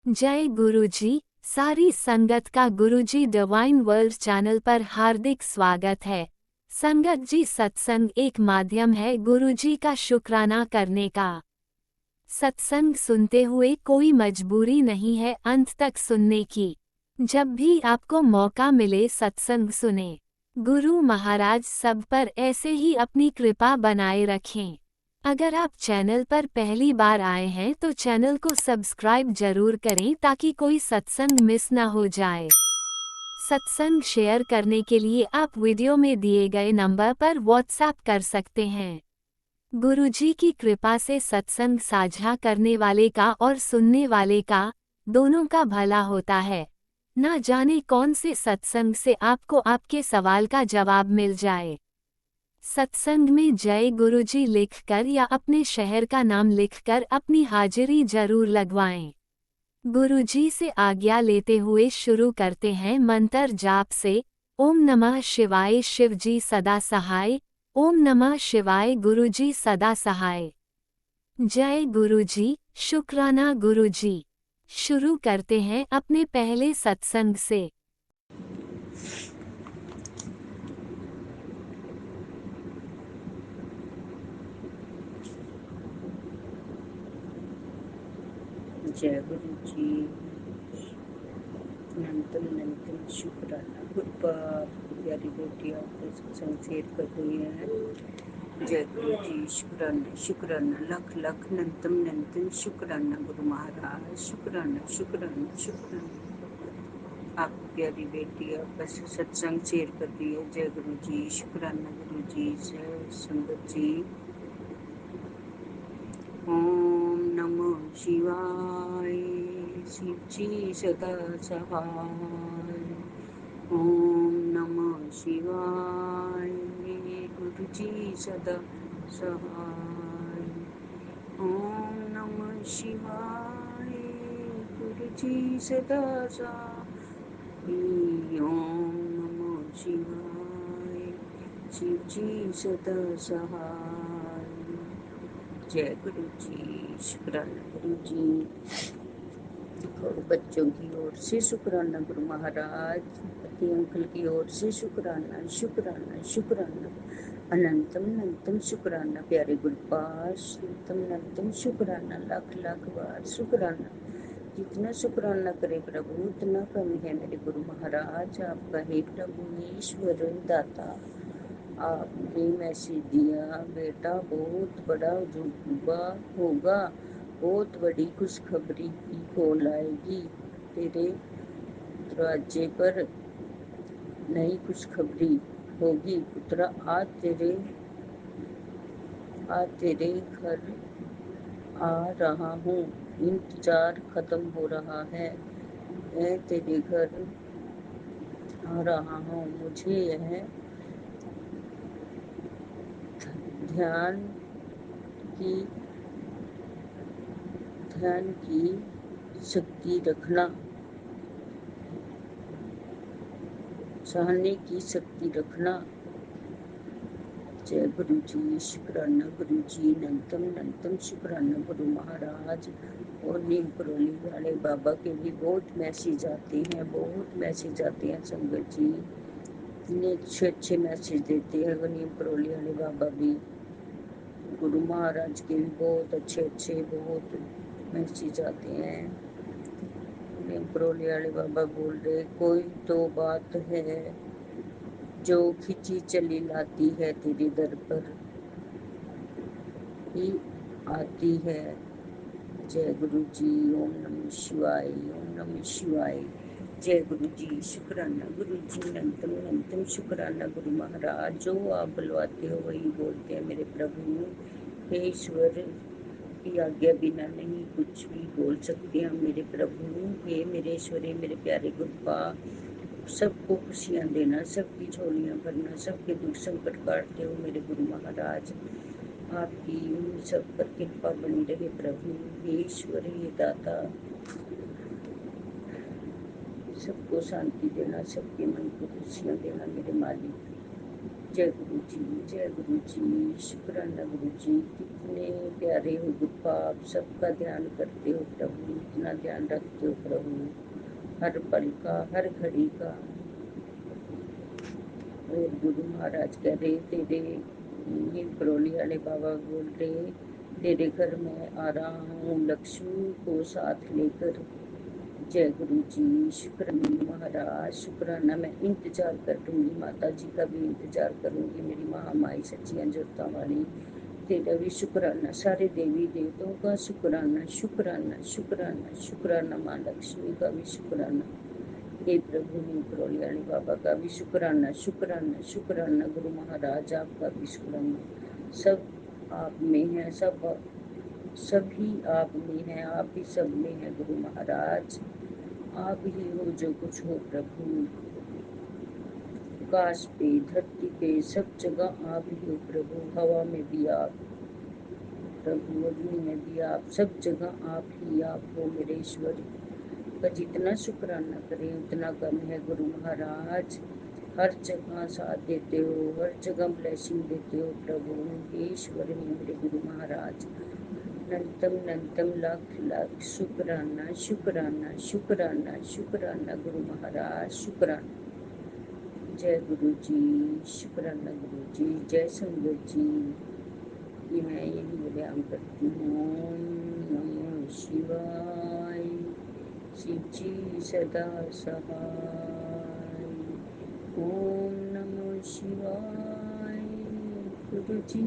जय गुरुजी। सारी संगत का गुरुजी डिवाइन वर्ल्ड चैनल पर हार्दिक स्वागत है। संगत जी, सत्संग एक माध्यम है गुरुजी का शुक्राना करने का। सत्संग सुनते हुए कोई मजबूरी नहीं है अंत तक सुनने की। जब भी आपको मौका मिले सत्संग सुने। गुरु महाराज सब पर ऐसे ही अपनी कृपा बनाए रखें। अगर आप चैनल पर पहली बार आए हैं तो चैनल को सब्सक्राइब जरूर करें ताकि कोई सत्संग मिस ना हो जाए। सत्संग शेयर करने के लिए आप वीडियो में दिए गए नंबर पर व्हाट्सएप कर सकते हैं। गुरुजी की कृपा से सत्संग साझा करने वाले का और सुनने वाले का दोनों का भला होता है। ना जाने कौन से सत्संग से आपको आपके सवाल का जवाब मिल जाए। सत्संग में जय गुरुजी लिखकर या अपने शहर का नाम लिखकर अपनी हाजिरी जरूर लगवाएं। गुरुजी से आज्ञा लेते हुए शुरू करते हैं मंत्र जाप से। ओम नमः शिवाय शिवजी सदा सहाय। ओम नमः शिवाय गुरुजी सदा सहाय। जय गुरुजी, शुक्राना गुरुजी। शुरू करते हैं अपने पहले सत्संग से। जय गुरु जी। अनंतम अनंतम शुक्राना। कृपा प्यारी बेटी आपको सत्संग शेयर कर रही है। जय गुरु जी, शुक्राना शुक्राना, लख लख अनंतम अनंतम शुक्राना गुरु महाराज। शुक्राना शुक्राना शुक्राना। आप प्यारी बेटी आपका सत्संग शेयर कर रही है। जय गुरु जी, शुक्राना गुरु जी। जय संगत जी। ओम नमो शिवाय। शिवजी सदा सहाय। ओम नमः शिवाय। गुरुजी सदा सहाय। ओम नमः शिवाय। गुरुजी सदा सहाय। ओम नमः शिवाय। शिवजी सदा सहाय। जय गुरु जी, शुक्राना गुरु जी। और बच्चों की ओर से शुक्राना गुरु महाराज। पति अंकल की ओर से शुक्राना शुक्राना शुक्राना। अनंतम अनंतम शुक्राना प्यारे गुरुपाश। अनंतम अनंतम शुक्राना, लाख लाख बार शुक्राना। जितना शुक्राना करे प्रभु उतना कम है मेरे गुरु महाराज। आपका हे प्रभु ईश्वर दाता, आपने मैसेज दिया बेटा बहुत बड़ा जुबा होगा, बहुत बड़ी खुशखबरी की कॉल आएगी तेरे दरवाजे पर। नई खुशखबरी होगी पुत्रा। आज तेरे घर आ रहा हूँ। इंतजार खत्म हो रहा है। मैं तेरे घर आ रहा हूँ। मुझे यह ध्यान की शक्ति रखना, सहने की शक्ति रखना। जय गुरु जी, शुक्राना गुरु जी। अनंतम अनंतम शुक्राना गुरु महाराज। और नीम करोली वाले बाबा के भी बहुत मैसेज आते हैं, बहुत मैसेज आते हैं संगत जी। इतने अच्छे अच्छे मैसेज देते हैं वो नीम करोली वाले बाबा भी। गुरु महाराज के भी बहुत अच्छे अच्छे बहुत मैसेज आते हैं। नीम करोली वाले बाबा बोल रहे कोई तो बात है जो खिंची चली लाती है तेरे दर पर ही आती है। जय गुरु जी। ओम नमः शिवाय, ओम नमः शिवाय। जय गुरु जी, शुक्राना गुरु जी। अनंतम अनंतम शुक्राना गुरु महाराज। जो आप बुलवाते हो वही बोलते हैं मेरे प्रभु। हे ईश्वर की आज्ञा बिना नहीं कुछ भी बोल सकते हम मेरे प्रभु। हे मेरे ईश्वर, मेरे प्यारे गुरुपा, सबको खुशियाँ देना, सबकी झोलियाँ भरना, सबके दुख संकट काटते हो मेरे गुरु महाराज। आपकी सब पर कृपा बनी रहे प्रभु। हे ईश्वर, हे दाता, सबको शांति देना, सबके मन को खुशियाँ देना मेरे मालिक। जय गुरु जी, शुक्राना गुरु जी, कितने प्यारे हो गुरु आप, सबका ध्यान करते हो प्रभु, इतना ध्यान रखते हो प्रभु, हर पल का, हर घड़ी का। और गुरु महाराज कह रहे तेरे, ये बरौली वाले बाबा बोल रहे तेरे घर में आ रहा हूँ लक्ष्मी को साथ लेकर। जय गुरु जी, शुक्राना महाराज, शुक्राना। मैं इंतजार करूंगी, माता जी का भी इंतजार करूंगी, मेरी महामाई सच्चियां जोता वाली, तेरा भी शुक्राना, सारे देवी देवताओं का शुक्राना, शुक्राना शुक्राना शुक्राना, माँ लक्ष्मी का भी शुक्राना, हे प्रभु हे प्रहलाद बाबा का भी शुक्राना, शुक्राना शुक्राना, गुरु महाराज आपका भी शुक्राना। सब आप में है, सब सभी आप में है, आप ही सब में है गुरु महाराज, आप ही हो जो कुछ हो प्रभु। आकाश पे, धरती पे, सब जगह आप ही हो प्रभु, हवा में भी आप प्रभु, अग्नि में भी आप, सब जगह आप हो मेरे ईश्वर का। जितना शुक्राना करें उतना कम है गुरु महाराज, हर जगह साथ देते हो, हर जगह ब्लेसिंग देते हो प्रभु, हे ईश्वर है मेरे गुरु महाराज। नंतम नंतम लाख लाख शुक्राना, शुक्राना शुक्राना शुक्राना गुरु महाराज, शुक्राना। जय गुरु जी, शुक्राना गुरु जी, जय संगत जी। ये मैं यही व्यायाम करती हूँ। ओम नमः शिवाय, शिव जी सदा सहाय। ओम नमः शिवाय, गुरु जी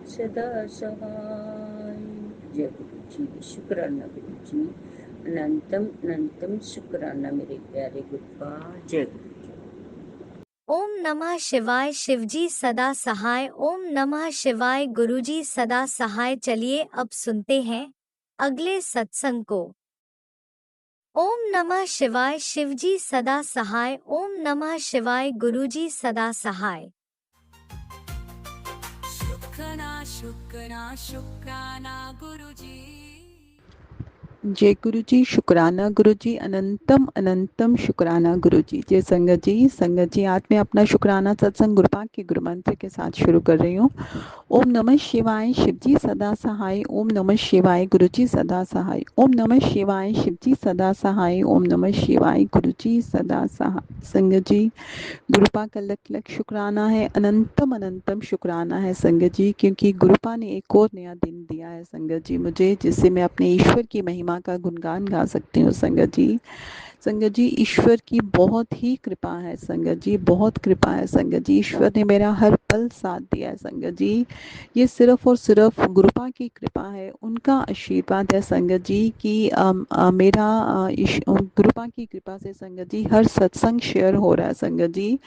सदा सहाय। जय गुरु जी, शुक्राना गुरु जी, अनंतम अनंतम शुक्राना मेरे प्यारे गुरुपा। जय गुरु जी। ओम नमः शिवाय, शिवजी सदा सहाय। ओम नमः शिवाय, गुरुजी सदा सहाय। चलिए अब सुनते हैं अगले सत्संग को। ओम नमः शिवाय, शिवजी सदा सहाय। ओम नमः शिवाय, गुरुजी सदा सहाय। शुक्राना गुरुजी। जय गुरु जी, शुक्राना गुरु जी, अनंतम अनंतम शुक्राना गुरु जी। जय संगत जी आज मैं अपना शुक्राना सत्संग गुरुपाक के गुरु मंत्र के साथ शुरू कर रही हूँ। ओम नमः शिवाय, शिवजी सदा सहाय। ओम नमः शिवाय, गुरुजी सदा सहाय। ओम नमः शिवाय, शिवजी सदा सहाय। ओम नमः शिवाय, गुरुजी सदा सहाय। संगत जी, गुरुपा का लख लख शुक्राना है, अनंतम अनंतम शुक्राना है संगत जी, क्योंकि गुरुपा ने एक और नया दिन दिया है संगत जी मुझे, जिससे मैं अपने ईश्वर की महिमा का गुणगान गा सकती हूँ संगत जी। संगत जी, ईश्वर की बहुत ही कृपा है संगत जी, बहुत कृपा है संगत जी। ईश्वर ने मेरा हर पल साथ दिया है संगत जी। ये सिर्फ और सिर्फ गुरुपा की कृपा है, उनका आशीर्वाद है संगत जी कि मेरा गुरुपा की कृपा से संगत जी हर सत्संग शेयर हो रहा है संगत जी।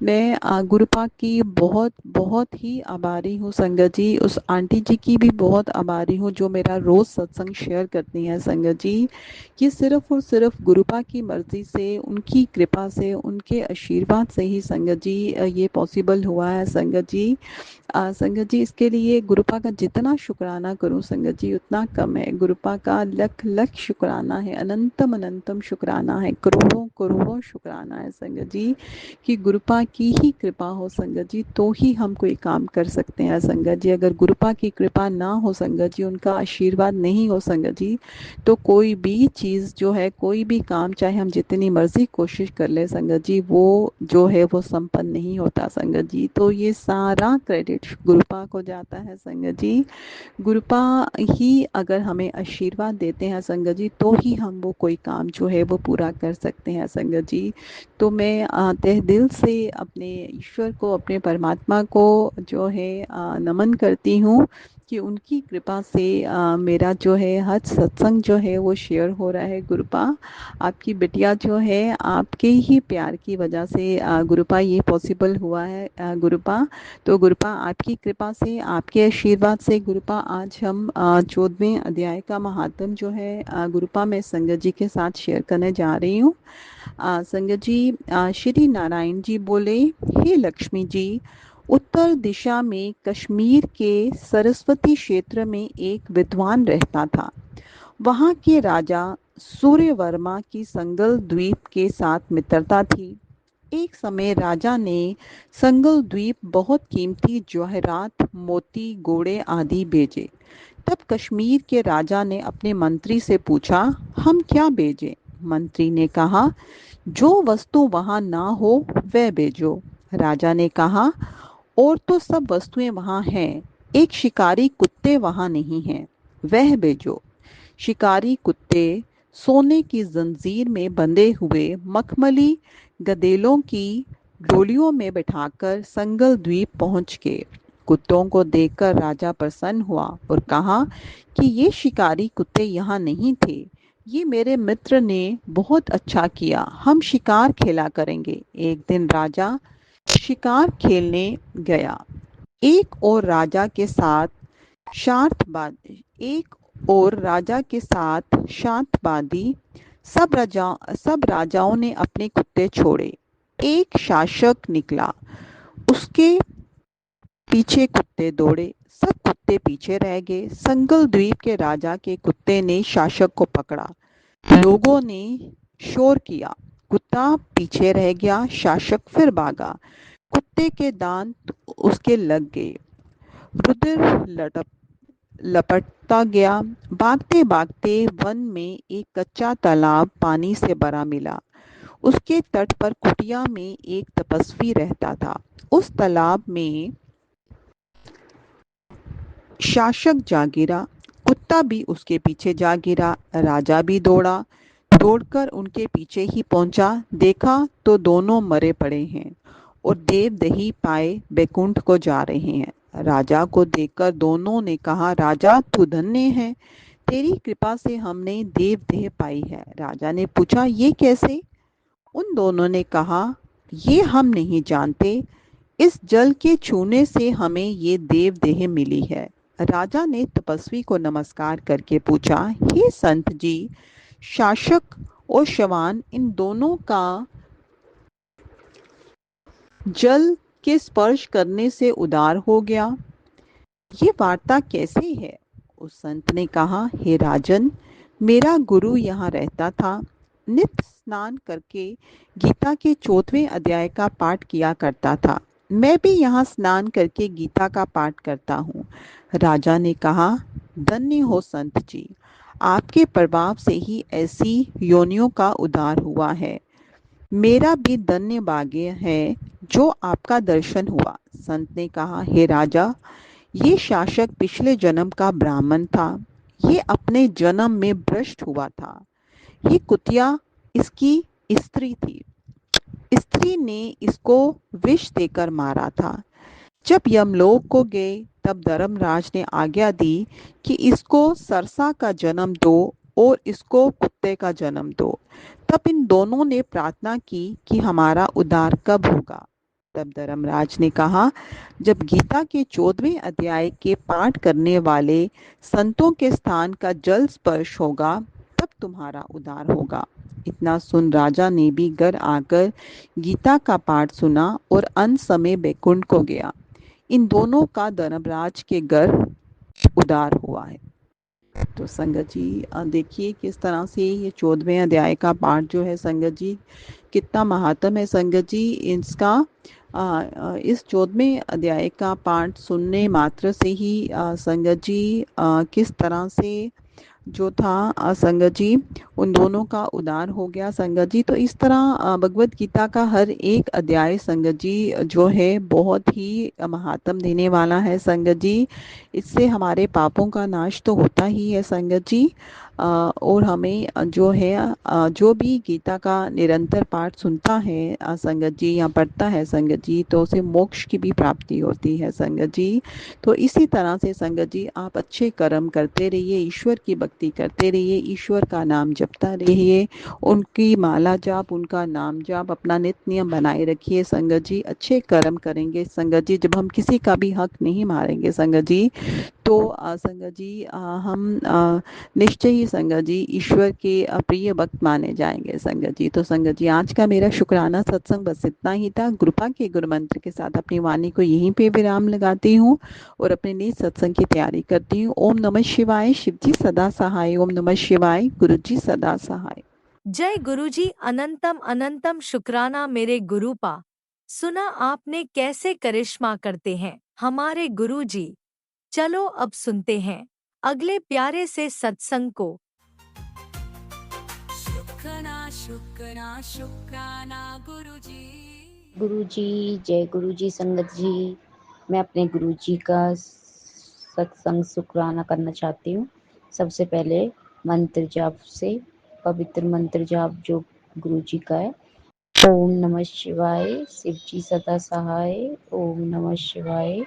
मैं गुरुपा की बहुत बहुत ही आभारी हूँ संगत जी। उस आंटी जी की भी बहुत आभारी हूँ जो मेरा रोज सत्संग शेयर करती हैं संगत जी। ये सिर्फ और सिर्फ गुरुपा की मर्जी से, उनकी कृपा से, उनके आशीर्वाद से ही संगत जी ये पॉसिबल हुआ है संगत जी। संगत जी, इसके लिए गुरुपा का जितना शुक्राना करूं संगत जी उतना कम है। गुरुपा का लख लख शुक्राना है, अनंतम अनंतम शुक्राना है, करोड़ों करोड़ों शुक्राना है संगत जी, कि गुरुपा की ही कृपा हो संगत जी तो ही हम कोई काम कर सकते हैं संगत जी। अगर गुरुपा की कृपा ना हो संगत जी, उनका आशीर्वाद नहीं हो संगत जी, तो कोई भी चीज़ जो है, कोई भी काम, चाहे हम जितनी मर्जी कोशिश कर ले संगत जी, वो जो है वो संपन्न नहीं होता संगत जी। तो ये सारा क्रेडिट गुरुपा को जाता है संगत जी। गुरुपा ही अगर हमें आशीर्वाद देते हैं संगत जी तो ही हम वो कोई काम जो है वो पूरा कर सकते हैं संगत जी। तो मैं तहे दिल से अपने ईश्वर को, अपने परमात्मा को जो है नमन करती हूँ कि उनकी कृपा से मेरा जो है हर सत्संग जो है वो शेयर हो रहा है। गुरुपा, आपकी बिटिया जो है, आपके ही प्यार की वजह से गुरुपा ये पॉसिबल हुआ है गुरुपा। तो गुरुपा आपकी कृपा से, आपके आशीर्वाद से गुरुपा आज हम 14वें अध्याय का महात्म जो है गुरुपा मैं संगत जी के साथ शेयर करने जा रही हूँ। संगत जी, श्री नारायण जी बोले, हे लक्ष्मी जी, उत्तर दिशा में कश्मीर के सरस्वती क्षेत्र में एक विद्वान रहता था। वहाँ के राजा सूर्यवर्मा की संगल द्वीप के साथ मित्रता थी। एक समय राजा ने संगल द्वीप बहुत कीमती जवाहरात, मोती, घोड़े आदि भेजे। तब कश्मीर के राजा ने अपने मंत्री से पूछा, हम क्या भेजें? मंत्री ने कहा, जो वस्तु वहां ना हो वह भेजो। राजा ने कहा, और तो सब वस्तुएं वहां हैं, एक शिकारी कुत्ते वहां नहीं हैं, वह भेजो। शिकारी कुत्ते सोने की जंजीर में बंधे हुए मखमली गधेलों की डोलियों में बैठाकर संगल द्वीप पहुंच गए। कुत्तों को देखकर राजा प्रसन्न हुआ और कहा कि ये शिकारी कुत्ते यहाँ नहीं थे। ये मेरे मित्र ने बहुत अच्छा किया, हम शिकार खेला करेंगे। एक दिन राजा शिकार खेलने गया। एक और राजा के साथ एक और राजा के साथ शांतबादी सब राजाओं ने अपने कुत्ते छोड़े। एक शासक निकला, उसके पीछे कुत्ते दौड़े, सब कुत्ते पीछे रह गए। संगल द्वीप के राजा के कुत्ते ने शासक को पकड़ा। लोगों ने शोर किया, कुत्ता पीछे रह गया, शासक फिर भागा। कुत्ते के दांत उसके लग गए, रुधिर लपटता गया। भागते भागते वन में एक कच्चा तालाब पानी से भरा मिला। उसके तट पर कुटिया में एक तपस्वी रहता था। उस तालाब में शासक जा गिरा, कुत्ता भी उसके पीछे जा गिरा। राजा भी दौड़ा, दौड़कर उनके पीछे ही पहुंचा। देखा तो दोनों मरे पड़े हैं और देवदेही पाए बैकुंठ को जा रहे हैं। राजा को देखकर दोनों ने कहा, राजा तू धन्य है, तेरी कृपा से हमने देवदेह पाई है। राजा ने पूछा, ये कैसे? उन दोनों ने कहा, ये हम नहीं जानते, इस जल के छूने से हमें ये देवदेह मिली है। राजा ने तपस्वी को नमस्कार करके पूछा, हे संत जी, शासक और शवान इन दोनों का जल के स्पर्श करने से उदार हो गया, ये वार्ता कैसे है? उस संत ने कहा, हे राजन, मेरा गुरु यहाँ रहता था, नित्य स्नान करके गीता के 4वें अध्याय का पाठ किया करता था। मैं भी यहाँ स्नान करके गीता का पाठ करता हूँ। राजा ने कहा, धन्य हो संत जी, आपके प्रभाव से ही ऐसी योनियों का उद्धार हुआ है। मेरा भी धन्य भाग्य है जो आपका दर्शन हुआ। संत ने कहा, हे राजा, ये शासक पिछले जन्म का ब्राह्मण था, ये अपने जन्म में भ्रष्ट हुआ था। ये कुतिया इसकी स्त्री थी, स्त्री ने इसको विष देकर मारा था। जब यमलोक को गए तब धर्मराज ने आज्ञा दी कि इसको सरसा का जन्म दो और इसको कुत्ते का जन्म दो। तब इन दोनों ने प्रार्थना की कि हमारा उद्धार कब होगा? तब धर्मराज ने कहा, जब गीता के 14वें अध्याय के पाठ करने वाले संतों के स्थान का जल स्पर्श होगा, तब तुम्हारा उद्धार होगा। इतना सुन राजा ने भी घर आकर गीता का पाठ सुना और अंत समय बैकुंठ को गया। इन दोनों का धर्मराज के घर उद्धार हुआ है। तो संगत जी देखिए किस तरह से ये 14वें अध्याय का पाठ जो है संगत जी कितना महात्म है। संगत जी इसका इस 14वें अध्याय का पाठ सुनने मात्र से ही संगत जी किस तरह से जो था संगत जी उन दोनों का उद्धार हो गया संगत जी। तो इस तरह भगवत गीता का हर एक अध्याय संगत जी जो है बहुत ही महात्म देने वाला है संगत जी। इससे हमारे पापों का नाश तो होता ही है संगत जी और हमें जो है जो भी गीता का निरंतर पाठ सुनता है संगत जी या पढ़ता है संगत जी तो उसे मोक्ष की भी प्राप्ति होती है संगत जी। तो इसी तरह से संगत जी आप अच्छे कर्म करते रहिए, ईश्वर की भक्ति करते रहिए, ईश्वर का नाम जपता रहिए, उनकी माला जाप, उनका नाम जाप अपना नित्य नियम बनाए रखिए संगत जी। अच्छे कर्म करेंगे संगत जी, जब हम किसी का भी हक नहीं मारेंगे संगत जी तो संगत जी हम निश्चय ही संगत जी ईश्वर के प्रिय भक्त माने जाएंगे संगत जी। तो संगत जी आज का मेरा शुक्राना सत्संग बस इतना ही था। कृपा के गुरु मंत्र के साथ अपनी वाणी को यहीं पे विराम लगाती हूँ और अपने नए सत्संग की तैयारी करती हूँ। ओम नमः शिवाय, शिव जी सदा सहाय। ओम नमः शिवाय, गुरु जी सदा सहाय। जय गुरुजी, अनंतम अनंतम शुक्राना मेरे गुरुपा। सुना आपने कैसे करिश्मा करते हैं हमारे गुरुजी। चलो अब सुनते हैं अगले प्यारे से सत्संग को। शुक्राना शुक्राना शुक्राना गुरुजी। गुरु जी, जय गुरु जी, संगत जी। मैं अपने गुरु जी का सत्संग शुक्राना करना चाहती हूँ। सबसे पहले मंत्र जाप से, पवित्र मंत्र जाप जो गुरु जी का है। ओम नमः शिवाय, शिव जी सदा सहाय। ओम नमः शिवाय,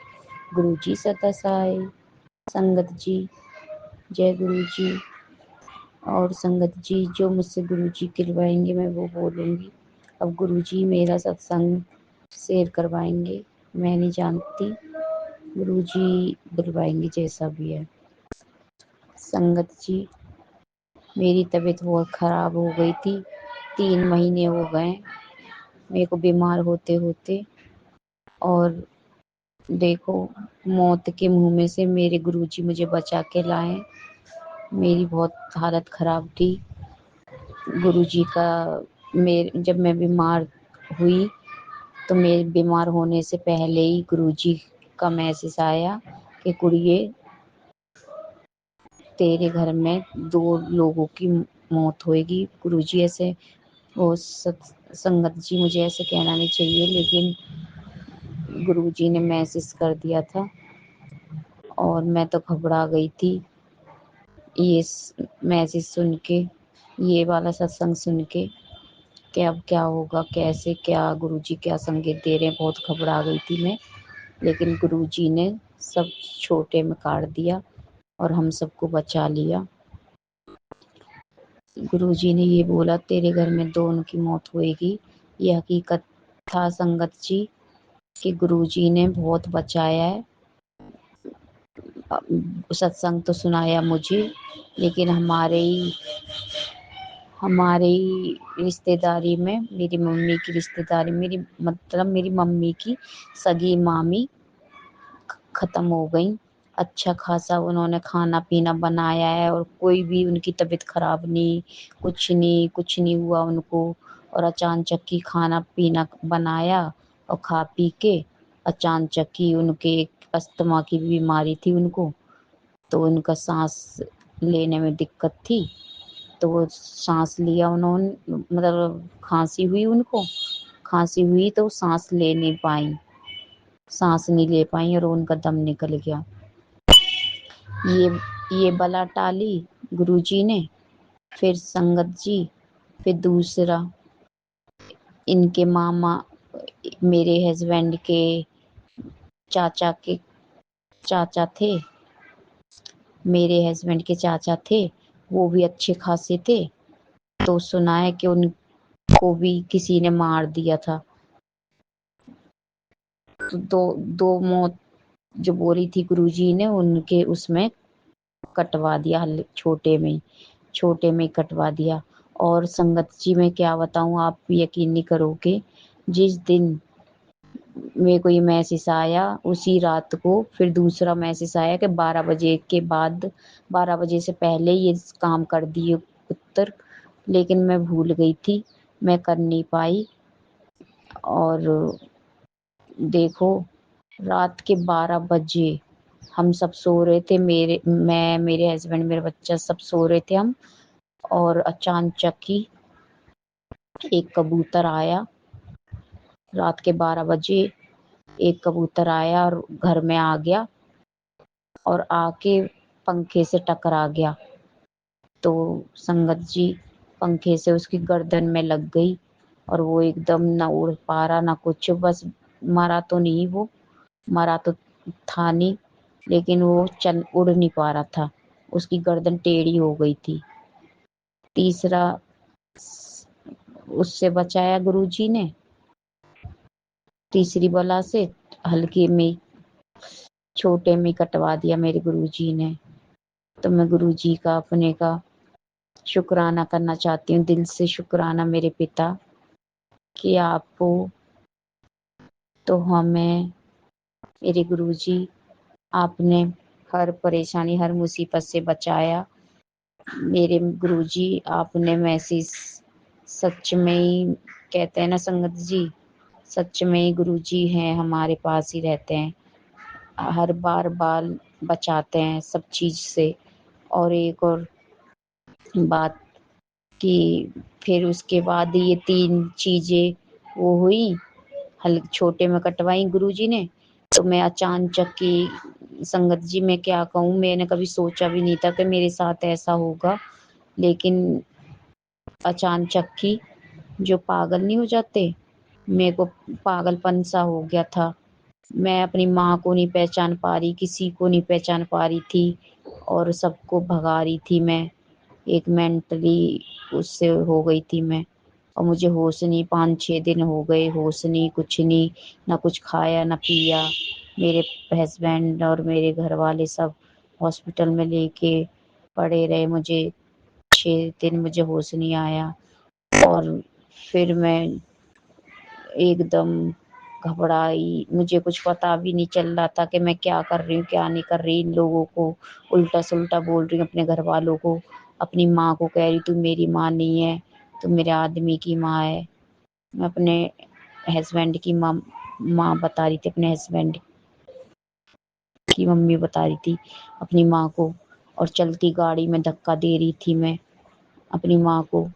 गुरु जी सदा सहाय। संगत जी, जय गुरु जी। और संगत जी, जो मुझसे गुरु जी करवाएंगे मैं वो बोलूँगी। अब गुरु जी मेरा सत्संग शेयर करवाएंगे, मैं नहीं जानती, गुरु जी बुलवाएंगे जैसा भी है। संगत जी, मेरी तबीयत बहुत ख़राब हो गई थी। 3 महीने हो गए मेरे को बीमार होते होते। और देखो, मौत के मुंह में से मेरे गुरुजी मुझे बचा के लाए। मेरी बहुत हालत ख़राब थी। गुरुजी का जब मैं बीमार हुई तो मेरे बीमार होने से पहले ही गुरुजी का मैसेज आया कि कुड़िए, तेरे घर में 2 लोगों की मौत होएगी। गुरुजी ऐसे, वो संगत जी मुझे ऐसे कहना नहीं चाहिए, लेकिन गुरुजी ने मैसेज कर दिया था और मैं तो घबरा गई थी ये मैसेज सुन के, ये वाला सत्संग सुन के कि अब क्या होगा, कैसे, क्या गुरुजी क्या संकेत दे रहे हैं। बहुत घबरा गई थी मैं, लेकिन गुरुजी ने सब छोटे में काट दिया और हम सबको बचा लिया। गुरुजी ने ये बोला तेरे घर में 2 की मौत होएगी। ये हकीकत था संगत जी कि गुरुजी ने बहुत बचाया है। सत्संग तो सुनाया मुझे, लेकिन हमारे ही रिश्तेदारी में, मेरी मम्मी की रिश्तेदारी, मेरी मम्मी की सगी मामी ख़त्म हो गई। अच्छा खासा उन्होंने खाना पीना बनाया है और कोई भी उनकी तबीयत ख़राब नहीं, कुछ नहीं हुआ उनको। और अचानचक ही खाना पीना बनाया और खा पी के अचानचक ही उनके एक अस्थमा की बीमारी थी उनको, तो उनका सांस लेने में दिक्कत थी। तो वो सांस लिया उन्होंने, मतलब खांसी हुई तो सांस ले नहीं पाई, सांस नहीं ले पाई और उनका दम निकल गया। ये ये बला टाली गुरुजी ने। फिर संगत जी, फिर दूसरा, इनके मामा, मेरे हस्बैंड के चाचा थे, मेरे हस्बैंड के चाचा थे, वो भी अच्छे खासे थे। तो सुना है कि उनको भी किसी ने मार दिया था। तो दो मौत जो बोली थी गुरुजी ने, उनके उसमें कटवा दिया, छोटे में कटवा दिया। और संगत जी मैं क्या बताऊं, आप भी यकीन नहीं करोगे, जिस दिन मेरे को ये मैसेज आया उसी रात को फिर दूसरा मैसेज आया कि 12 बजे के बाद, 12 बजे से पहले ये काम कर दिए उत्तर, लेकिन मैं भूल गई थी, मैं कर नहीं पाई। और देखो, रात के 12 बजे हम सब सो रहे थे, मेरे हस्बैंड, मेरा बच्चा सब सो रहे थे हम। और अचानचक ही एक कबूतर आया, रात के 12 बजे एक कबूतर आया और घर में आ गया और आके पंखे से टकरा गया। तो संगत जी, पंखे से उसकी गर्दन में लग गई और वो एकदम ना उड़ पा रहा ना कुछ, बस मरा तो नहीं, वो मरा तो था नहीं, लेकिन वो उड़ नहीं पा रहा था, उसकी गर्दन टेढ़ी हो गई थी। तीसरा, उससे बचाया गुरुजी ने, तीसरी बला से हल्के में छोटे में कटवा दिया मेरे गुरुजी ने। तो मैं गुरुजी का अपने का शुक्राना करना चाहती हूँ, दिल से शुक्राना मेरे पिता, कि आपको तो हमें, मेरे गुरुजी, आपने हर परेशानी हर मुसीबत से बचाया। मेरे गुरुजी, आपने मैसेज सच में ही कहते हैं ना संगत जी, सच में ही गुरु जी हैं, हमारे पास ही रहते हैं, हर बार बाल बचाते हैं सब चीज से। और एक और बात कि फिर उसके बाद ये 3 चीजें वो हुई, हल छोटे में कटवाई गुरुजी ने, तो मैं अचानचक की संगत जी मैं क्या कहूँ, मैंने कभी सोचा भी नहीं था कि मेरे साथ ऐसा होगा। लेकिन अचानचक की जो पागल नहीं हो जाते, मेरे को पागलपन सा हो गया था। मैं अपनी माँ को नहीं पहचान पा रही, किसी को नहीं पहचान पा रही थी और सबको भगा रही थी मैं। एक मेंटली उससे हो गई थी मैं। और मुझे होश नहीं, 5-6 दिन हो गए, होश नहीं, कुछ नहीं, ना कुछ खाया ना पिया। मेरे हस्बैंड और मेरे घर वाले सब हॉस्पिटल में लेके पड़े रहे, मुझे 6 दिन मुझे होश नहीं आया। और फिर मैं एकदम घबराई, मुझे कुछ पता भी नहीं चल रहा था कि मैं क्या कर रही हूँ क्या नहीं कर रही। इन लोगों को उल्टा सुल्टा बोल रही हूँ, अपने घर वालों को, अपनी माँ को कह रही तू मेरी माँ नहीं है, तू मेरे आदमी की माँ है। मैं अपने हस्बैंड की माँ बता रही थी, अपने हस्बैंड की मम्मी बता रही थी अपनी माँ को। और चलती गाड़ी में धक्का दे रही थी मैं अपनी माँ को।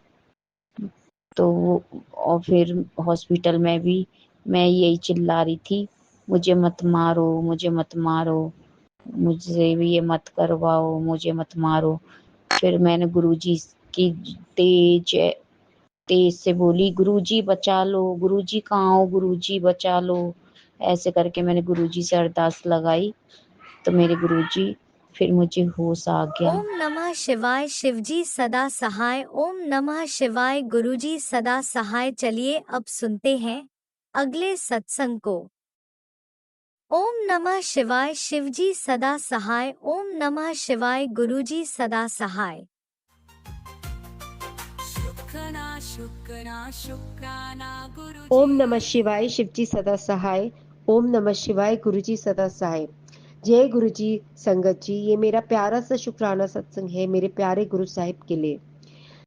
तो वो और फिर हॉस्पिटल में भी मैं यही चिल्ला रही थी, मुझे मत मारो, मुझे मत मारो, मुझसे भी ये मत करवाओ, मुझे मत मारो। फिर मैंने गुरुजी की तेज तेज से बोली, गुरुजी बचा लो, गुरुजी कहाँ हो, गुरुजी बचा लो। ऐसे करके मैंने गुरुजी से अरदास लगाई, तो मेरे गुरुजी, फिर मुझे होश आ गया। ओम नमः शिवाय। शिवजी सदा सहाय। ओम नमः शिवाय। गुरुजी सदा सहाय। चलिए अब सुनते हैं अगले सत्संग को। ओम नमः शिवाय। शिवजी सदा सहाय। ओम नमः शिवाय। गुरुजी सदा सहाय। शुक्राना शुक्राना शुक्राना गुरुजी। ओम नमः शिवाय। शिवजी सदा सहाय। ओम नमः शिवाय। गुरुजी सदा सहाय। जय गुरुजी। संगत जी, ये मेरा प्यारा सा शुक्राना सत्संग है मेरे प्यारे गुरु साहिब के लिए।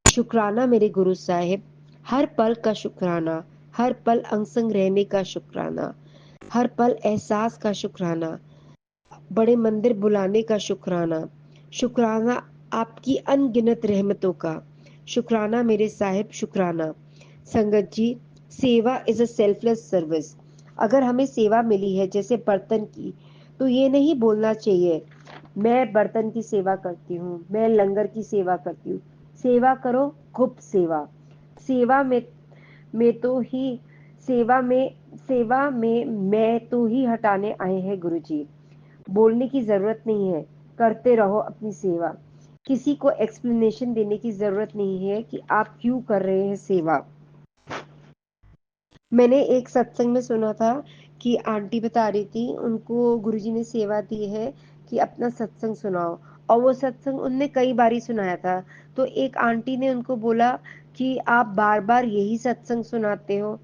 शुक्राना मेरे गुरु साहिब, हर पल का शुक्राना, हर पल अंग संग रहने का शुक्राना, हर पल एहसास का शुक्राना, बड़े मंदिर बुलाने का शुक्राना, शुक्राना आपकी अनगिनत रहमतों का। शुक्राना मेरे साहिब, शुक्राना। संगत जी, सेवा इज अ सेल्फलेस सर्विस। अगर हमें सेवा मिली है जैसे बर्तन की, तो ये नहीं बोलना चाहिए मैं बर्तन की सेवा करती हूँ, मैं लंगर की सेवा करती हूँ। सेवा करो, गुप्त सेवा। सेवा में तो ही सेवा में मैं तो ही हटाने आए हैं गुरुजी। बोलने की जरूरत नहीं है, करते रहो अपनी सेवा। किसी को एक्सप्लेनेशन देने की जरूरत नहीं है कि आप क्यों कर रहे हैं सेवा। मैंने एक सत्संग में सुना था कि आंटी बता रही थी उनको गुरुजी ने सेवा दी है कि अपना सत्संग सुनाओ, और वो सत्संग उनने कई बारी सुनाया था। तो एक आंटी ने उनको बोला कि आप बार बार यही सत्संग सुनाते हो,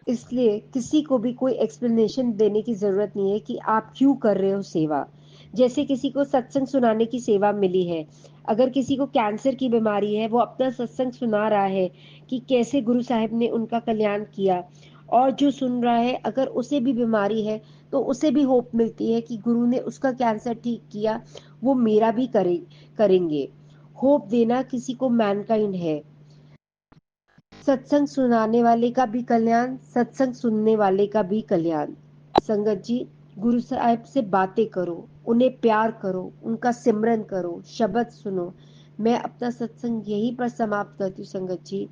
इसलिए किसी को भी कोई एक्सप्लेनेशन देने की जरूरत नहीं है कि आप क्यों कर रहे हो सेवा। जैसे किसी को सत्संग सुनाने की सेवा मिली है, अगर किसी को कैंसर की बीमारी है, वो अपना सत्संग सुना रहा है कि कैसे गुरु साहिब ने उनका कल्याण किया, और जो सुन रहा है अगर उसे भी बीमारी है तो उसे भी होप मिलती है कि गुरु ने उसका कैंसर ठीक किया, वो मेरा भी करेंगे। होप देना किसी को मैनकाइंड है। सत्संग सुनाने वाले का भी कल्याण, सत्संग सुनने वाले का भी कल्याण। संगत जी, गुरु साहिब से बातें करो, उन्हें प्यार करो, उनका सिमरन करो, शब्द सुनो। मैं अपना सत्संग यहीं पर समाप्त करती हूँ संगत जी।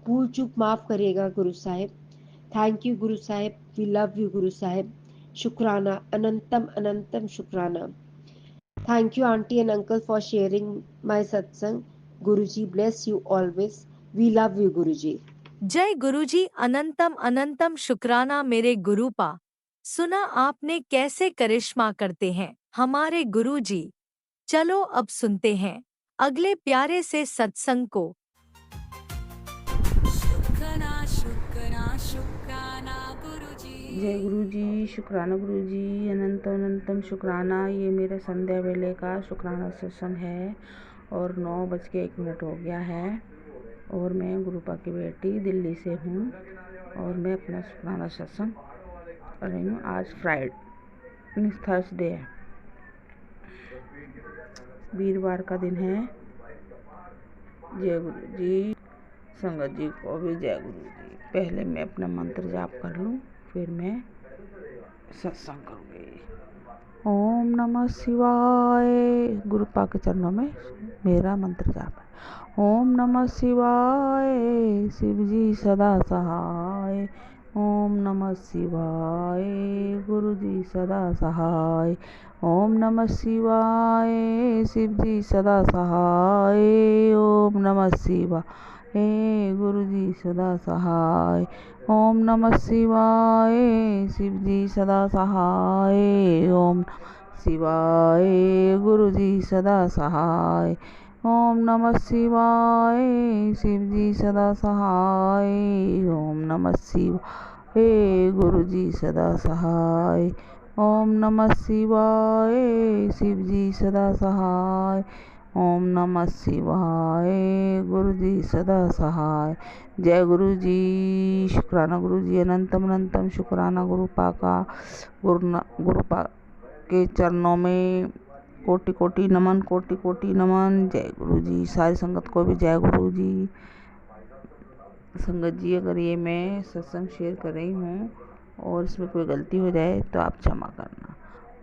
भूल चूक माफ करिएगा Guru Sahib. Thank you Guru Sahib, we love you Guru Sahib. शुक्राना, अनंतम अनंतम शुक्राना। Thank you, Auntie and Uncle, for sharing my satsang. Guruji bless you always. We love you, Guruji. जय गुरुजी। अनंतम अनंतम शुक्राना मेरे गुरुपा। सुना आपने कैसे करिश्मा करते हैं हमारे गुरुजी। चलो अब सुनते हैं अगले प्यारे से सत्संग को। शुक्राना शुक्राना शुक्राना गुरुजी। जय गुरु जी। शुक्राना गुरु जी, अनंतम अनंतम शुक्राना। ये मेरा संध्या वेले का शुक्राना सेशन है और 9:01 हो गया है। और मैं गुरुपा की बेटी दिल्ली से हूँ और मैं अपना शुक्राना सत्संग कर रही हूँ। आज फ्राइडे थर्सडे है, वीरवार का दिन है। जय गुरु जी, संगत जी को भी जय गुरु जी। पहले मैं अपना मंत्र जाप कर लूँ, फिर मैं सत्संग करूँगी। ओम नमः शिवाय। गुरुपा के चरणों में मेरा मंत्र जाप है। ओम नमः शिवाय, शिव जी सदा सहाय। ओम नमः शिवाय, गुरु जी सदा सहाय। ओम नमः शिवाय, शिव जी सदा सहाय। ओम नमः शिवाय, गुरु जी सदा सहाय। ओम नमः शिवाय, शिव जी सदा सहाय। ओम शिवाय, गुरु जी सदा सहाय। ओम नमः शिवाय, शिव जी सदा सहाय। ओम नमः शिवाय, गुरु जी सदा सहाय। ओम नमः शिवाय, शिव जी सदा सहाय। ओम नमः शिवाय, गुरु जी सदा सहाय। जय गुरु जी, शुक्राना गुरु जी, अनंतम अनंतम शुक्राना गुरुपा का। गुरुपा के चरणों में कोटि कोटि नमन, कोटि कोटि नमन। जय गुरु जी। सारी संगत को भी जय गुरु जी। संगत जी, अगर ये मैं सत्संग शेयर कर रही हूँ और इसमें कोई गलती हो जाए तो आप क्षमा करना।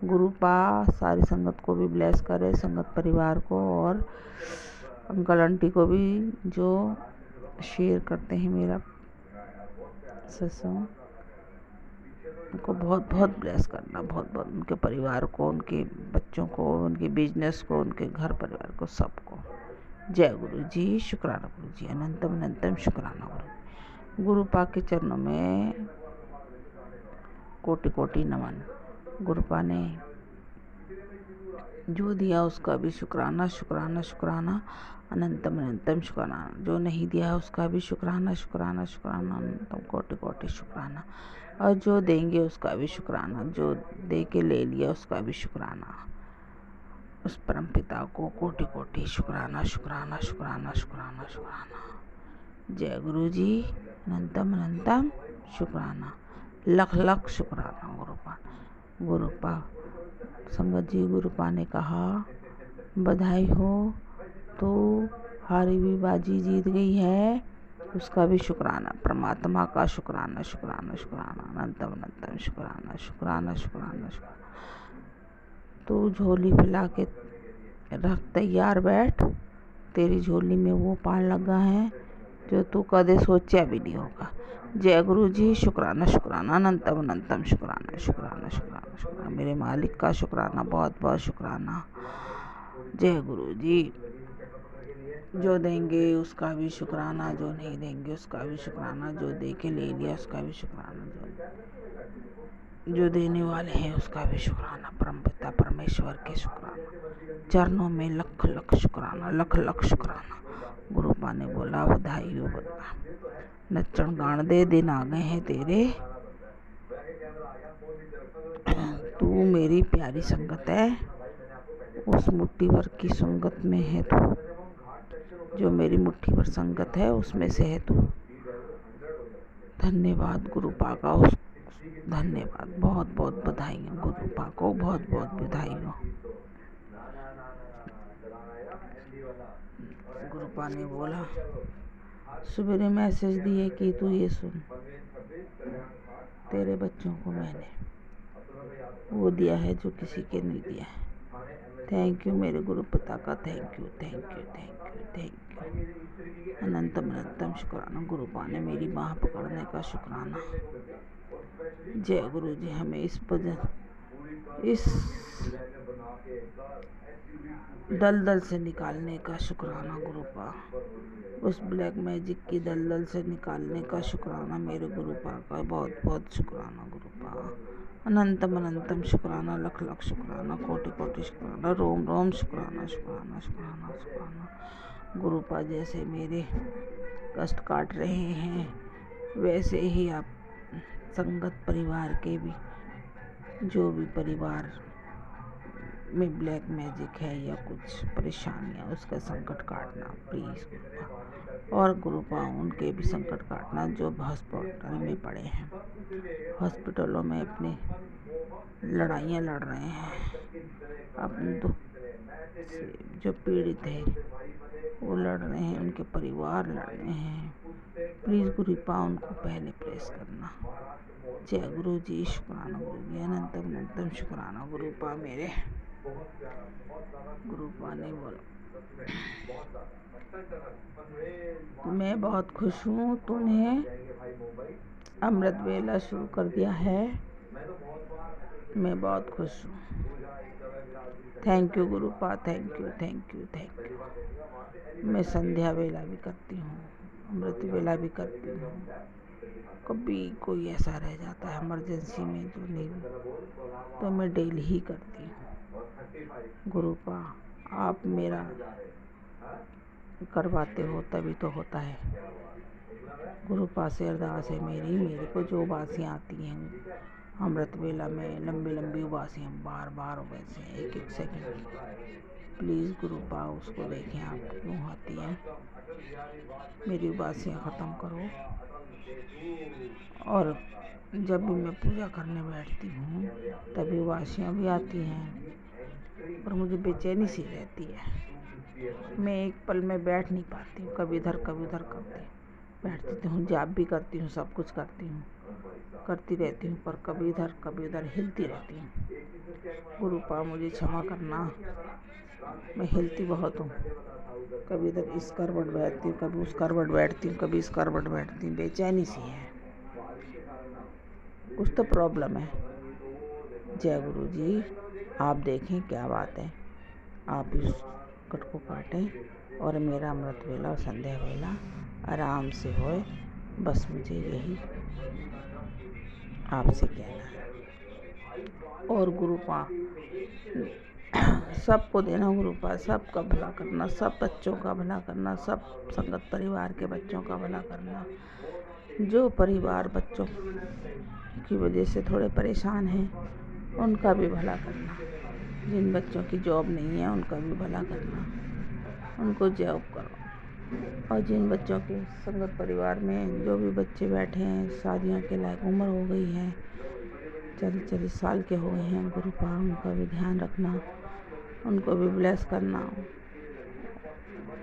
गुरुपा सारी संगत को भी ब्लेस करे, संगत परिवार को और अंकल आंटी को भी जो शेयर करते हैं मेरा सत्संग, उनको बहुत बहुत ब्लेस करना, बहुत बहुत उनके परिवार को, उनके बच्चों को, उनके बिजनेस को, उनके घर परिवार को, सबको। जय गुरु जी, शुक्राना गुरु जी, अनंतम अनंतम शुक्राना गुरु। गुरुपा के चरणों में कोटि कोटि नमन। गुरुपा ने जो दिया उसका भी शुक्राना, शुक्राना शुक्राना, अनंतम अनंतम शुक्राना। जो नहीं दिया उसका भी शुक्राना, शुक्राना शुक्राना, अनंतम कोटि कोटि शुक्राना। और जो देंगे उसका भी शुक्राना, जो दे के ले लिया उसका भी शुक्राना। उस परम पिता को कोटि कोटि शुक्राना, शुक्राना शुक्राना शुक्राना शुक्राना। जय गुरु जी, अनंतम अनंतम शुक्राना, लख लख शुक्राना गुरुपा। गुरुपा संगत जी, गुरुपा ने कहा बधाई हो, तो हारी हुई बाजी जीत गई है, उसका भी शुक्राना। परमात्मा का शुक्राना, शुक्राना शुक्राना, अनंतम अनंतम शुक्राना, शुक्राना शुक्राना शुक्राना। तू झोली फैला के रख, तैयार बैठ, तेरी झोली में वो पान लगा है जो तू कदे सोचा भी नहीं होगा। जय गुरु जी, शुक्राना शुक्राना, अनंतम अनंतम शुक्राना, शुक्राना शुक्राना शुक्राना। मेरे मालिक का शुक्राना, बहुत बहुत शुक्राना। जय गुरु जी। जो देंगे उसका भी शुक्राना, जो नहीं देंगे उसका भी शुक्राना, जो दे के ले लिया उसका भी शुक्राना, जो देने वाले हैं उसका भी शुक्राना। परमपिता परमेश्वर के शुक्राना, चरणों में लख लख शुक्राना, लख लख शुक्राना। गुरुपा ने बोला बधाई हो, बता नच्चण गाण दे दिन आ गए हैं तेरे। तू मेरी प्यारी संगत है, उस मुट्ठी भर की संगत में है तू, जो मेरी मुट्ठी भर संगत है उसमें से है तू। धन्यवाद गुरुपा का, उस धन्यवाद, बहुत बहुत बधाई गुरुपा को, बहुत बहुत बधाई हो। गुरुपा ने बोला सवेरे मैसेज दिए कि तू ये सुन, तेरे बच्चों को मैंने वो दिया है जो किसी के नहीं दिया है। थैंक यू मेरे गुरु पिता का, thank you thank you thank you thank you. अनंतम अनंतम शुक्राना। गुरुपा ने मेरी बाह पकड़ने का शुक्राना। जय गुरु जी, हमें इस दलदल से निकालने का शुक्राना गुरुपा, उस ब्लैक मैजिक की दलदल से निकालने का शुक्राना मेरे गुरुपा का, बहुत बहुत शुक्राना गुरुपा। अनंतम अनंतम शुक्राना, लख लख शुक्राना, कोटि कोटि शुक्राना, रोम रोम शुक्राना, शुक्राना शुक्राना शुक्राना। गुरुपा जैसे मेरे कष्ट काट रहे हैं वैसे ही आप संगत परिवार के भी, जो भी परिवार में ब्लैक मैजिक है या कुछ परेशानियाँ, उसका संकट काटना प्लीज़ गुरुपा। और गुरुपा उनके भी संकट काटना जो हॉस्पिटल में पड़े हैं, हॉस्पिटलों में अपनी लड़ाइयाँ लड़ रहे हैं, अपने दुख से जो पीड़ित है वो लड़ रहे हैं, उनके परिवार लड़ रहे हैं। प्लीज़ गुरुपा उनको पहले प्रेस करना। जय गुरु जी, शुक्राना गुरु जी, अनंतम अनंतम शुक्राना गुरुपा मेरे। गुरुपा ने बोला मैं बहुत खुश हूँ, तूने अमृत वेला शुरू कर दिया है, मैं बहुत खुश हूँ। Thank you गुरुपा, thank you thank you thank you. मैं संध्या वेला भी करती हूँ, अमृत वेला भी करती हूँ। कभी कोई ऐसा रह जाता है इमरजेंसी में जो नहीं, तो मैं डेली ही करती हूँ। गुरुपा आप मेरा करवाते हो तभी तो होता है। गुरुपा से अरदास है मेरे को जो उबासियाँ आती हैं अमृत वेला में, लंबी लंबी उबासियाँ बार बार उबासी हैं, एक एक सेकंड की, प्लीज़ गुरुपा उसको देखें आप क्यों आती हैं। मेरी उबासियाँ ख़त्म करो। और जब भी मैं पूजा करने बैठती हूँ तभी उबासियाँ भी आती हैं और मुझे बेचैनी सी रहती है। मैं एक पल में बैठ नहीं पाती हूँ, कभी इधर करती बैठती हूँ, जाप भी करती हूँ, सब कुछ करती हूँ, करती रहती हूँ, पर कभी इधर हिलती रहती हूँ। गुरुपा मुझे क्षमा करना, मैं हिलती बहुत हूँ, कभी इधर इस करवट बैठती हूँ, कभी उस करवट बैठती हूँ, कभी इस करवट बैठती हूँ, बेचैनी सी है, कुछ तो प्रॉब्लम है। जय गुरु जी, आप देखें क्या बात है, आप इस कट को काटें और मेरा अमृत वेला और संध्या वेला आराम से होए, बस मुझे यही आपसे कहना है। और गुरुपा सबको देना गुरुपा, सबका भला करना, सब बच्चों का भला करना, सब संगत परिवार के बच्चों का भला करना। जो परिवार बच्चों की वजह से थोड़े परेशान हैं उनका भी भला करना, जिन बच्चों की जॉब नहीं है उनका भी भला करना, उनको जॉब करो। और जिन बच्चों के संगत परिवार में जो भी बच्चे बैठे हैं, शादियों के लायक उम्र हो गई है, 40-40 साल के हो गए हैं, गुरुपा उनका भी ध्यान रखना, उनको भी ब्लेस करना।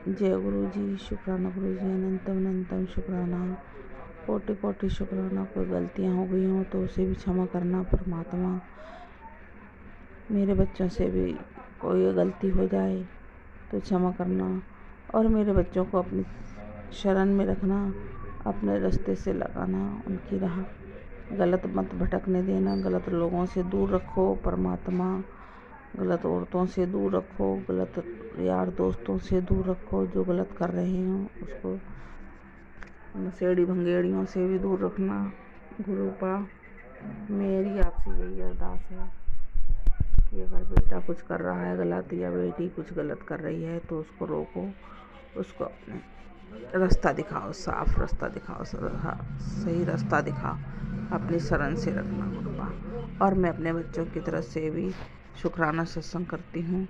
जय गुरु जी, शुक्राना गुरु जी, अनंतम अनंतम शुक्राना, कोटि कोटि शुक्राना। कोई गलतियाँ हो गई हों तो उसे भी क्षमा करना परमात्मा। मेरे बच्चों से भी कोई गलती हो जाए तो क्षमा करना, और मेरे बच्चों को अपनी शरण में रखना, अपने रास्ते से लगाना, उनकी राह गलत मत भटकने देना, गलत लोगों से दूर रखो परमात्मा, गलत औरतों से दूर रखो, गलत यार दोस्तों से दूर रखो, जो गलत कर रहे हों उसको नशेड़ी भंगेड़ियों से भी दूर रखना। गुरुपा मेरी आपसे यही अरदास है कि अगर बेटा कुछ कर रहा है गलत या बेटी कुछ गलत कर रही है तो उसको रोको, उसको अपने रास्ता दिखाओ, साफ रास्ता दिखाओ, सही रास्ता दिखाओ, अपनी शरण से रखना गुरुपा। और मैं अपने बच्चों की तरफ से भी शुक्राना सत्संग करती हूँ,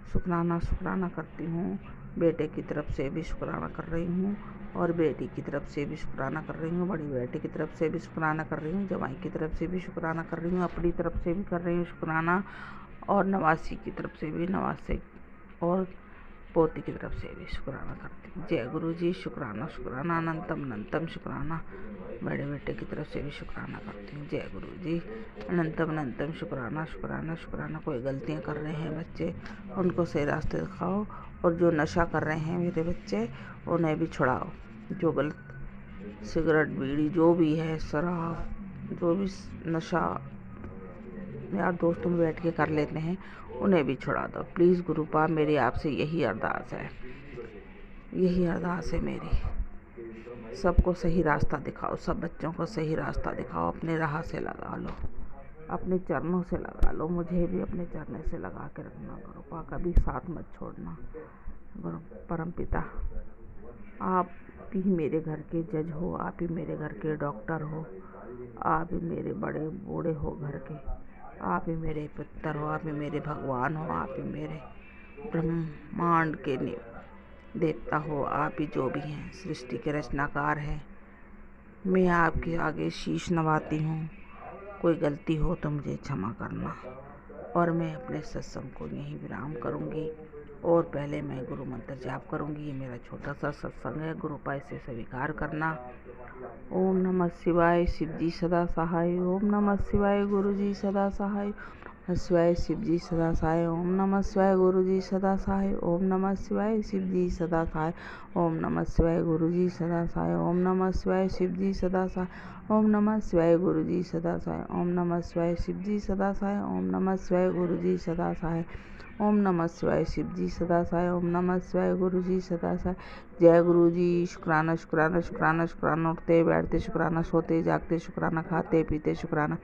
शुक्राना करती हूँ, बेटे की तरफ से भी शुक्राना कर रही हूँ और बेटी की तरफ से भी शुक्राना कर रही हूँ, बड़ी बेटी की तरफ से भी शुक्राना कर रही हूँ, जवाई की तरफ से भी शुक्राना कर रही हूँ, अपनी तरफ से भी कर रही हूँ शुक्राना, और नवासी की तरफ से भी, नवासे और पोती की तरफ से भी शुक्राना करती हूँ। जय गुरु जी, शुक्राना शुक्राना, अनंतम अनंतम शुक्राना। बड़े बेटे की तरफ से भी शुक्राना करती हूँ। जय गुरु जी, अनंतम अनंतम शुक्राना शुक्राना शुक्राना। कोई गलतियाँ कर रहे हैं बच्चे उनको सही रास्ते दिखाओ, और जो नशा कर रहे हैं मेरे बच्चे उन्हें भी छुड़ाओ, जो गलत सिगरेट बीड़ी जो भी है, शराब, जो भी नशा यार दोस्तों में बैठ के कर लेते हैं उन्हें भी छुड़ा दो प्लीज़ गुरुपा। मेरी आपसे यही अरदास है, यही अरदास है मेरी। सबको सही रास्ता दिखाओ, सब बच्चों को सही रास्ता दिखाओ, अपने राह से लगा लो, अपने चरणों से लगा लो, मुझे भी अपने चरणों से लगा के रखना गुरुपा, कभी साथ मत छोड़ना। गुरु परमपिता, आप ही मेरे घर के जज हो, आप ही मेरे घर के डॉक्टर हो, आप ही मेरे बड़े बूढ़े हो घर के, आप ही मेरे पुत्र हो, आप ही मेरे भगवान हो, आप ही मेरे ब्रह्मांड के देवता हो, आप ही जो भी हैं, सृष्टि के रचनाकार हैं। मैं आपके आगे शीश नवाती हूँ। कोई गलती हो तो मुझे क्षमा करना। और मैं अपने सत्संग को यहीं विराम करूँगी और पहले मैं गुरु मंत्र जाप करूँगी। ये मेरा छोटा सा सत्संग है, गुरु कृपा इसे स्वीकार करना। ओम नमः शिवाय, शिव जी सदा सहाय। ओम नमः शिवाय, गुरु जी सदा सहाय। शिवाय शिव जी सदा सहाय। ओम नमः शिवाय, गुरु जी सदा सहाय। ओम नमः शिवाय, शिव जी सदा सहाय। ओम नमः शिवाय, गुरु जी सदा सहाय। ओम नमः शिवाय, शिव जी सदा सहाय। ओम नमः शिवाय, गुरु जी सदा सहाय। ओम नमः शिवाय, शिव जी सदा सहाय। ओम नमः शिवाय, गुरु जी सदा सहाय। ओम नमः शिवाय, शिव जी सदा सहाय। ओम नमः शिवाय, गुरु जी सदा सहाय। जय गुरु जी। शुक्राना शुक्राना शुक्राना शुक्राना। उठते बैठते शुक्राना, सोते जागते शुक्राना, खाते पीते शुक्राना,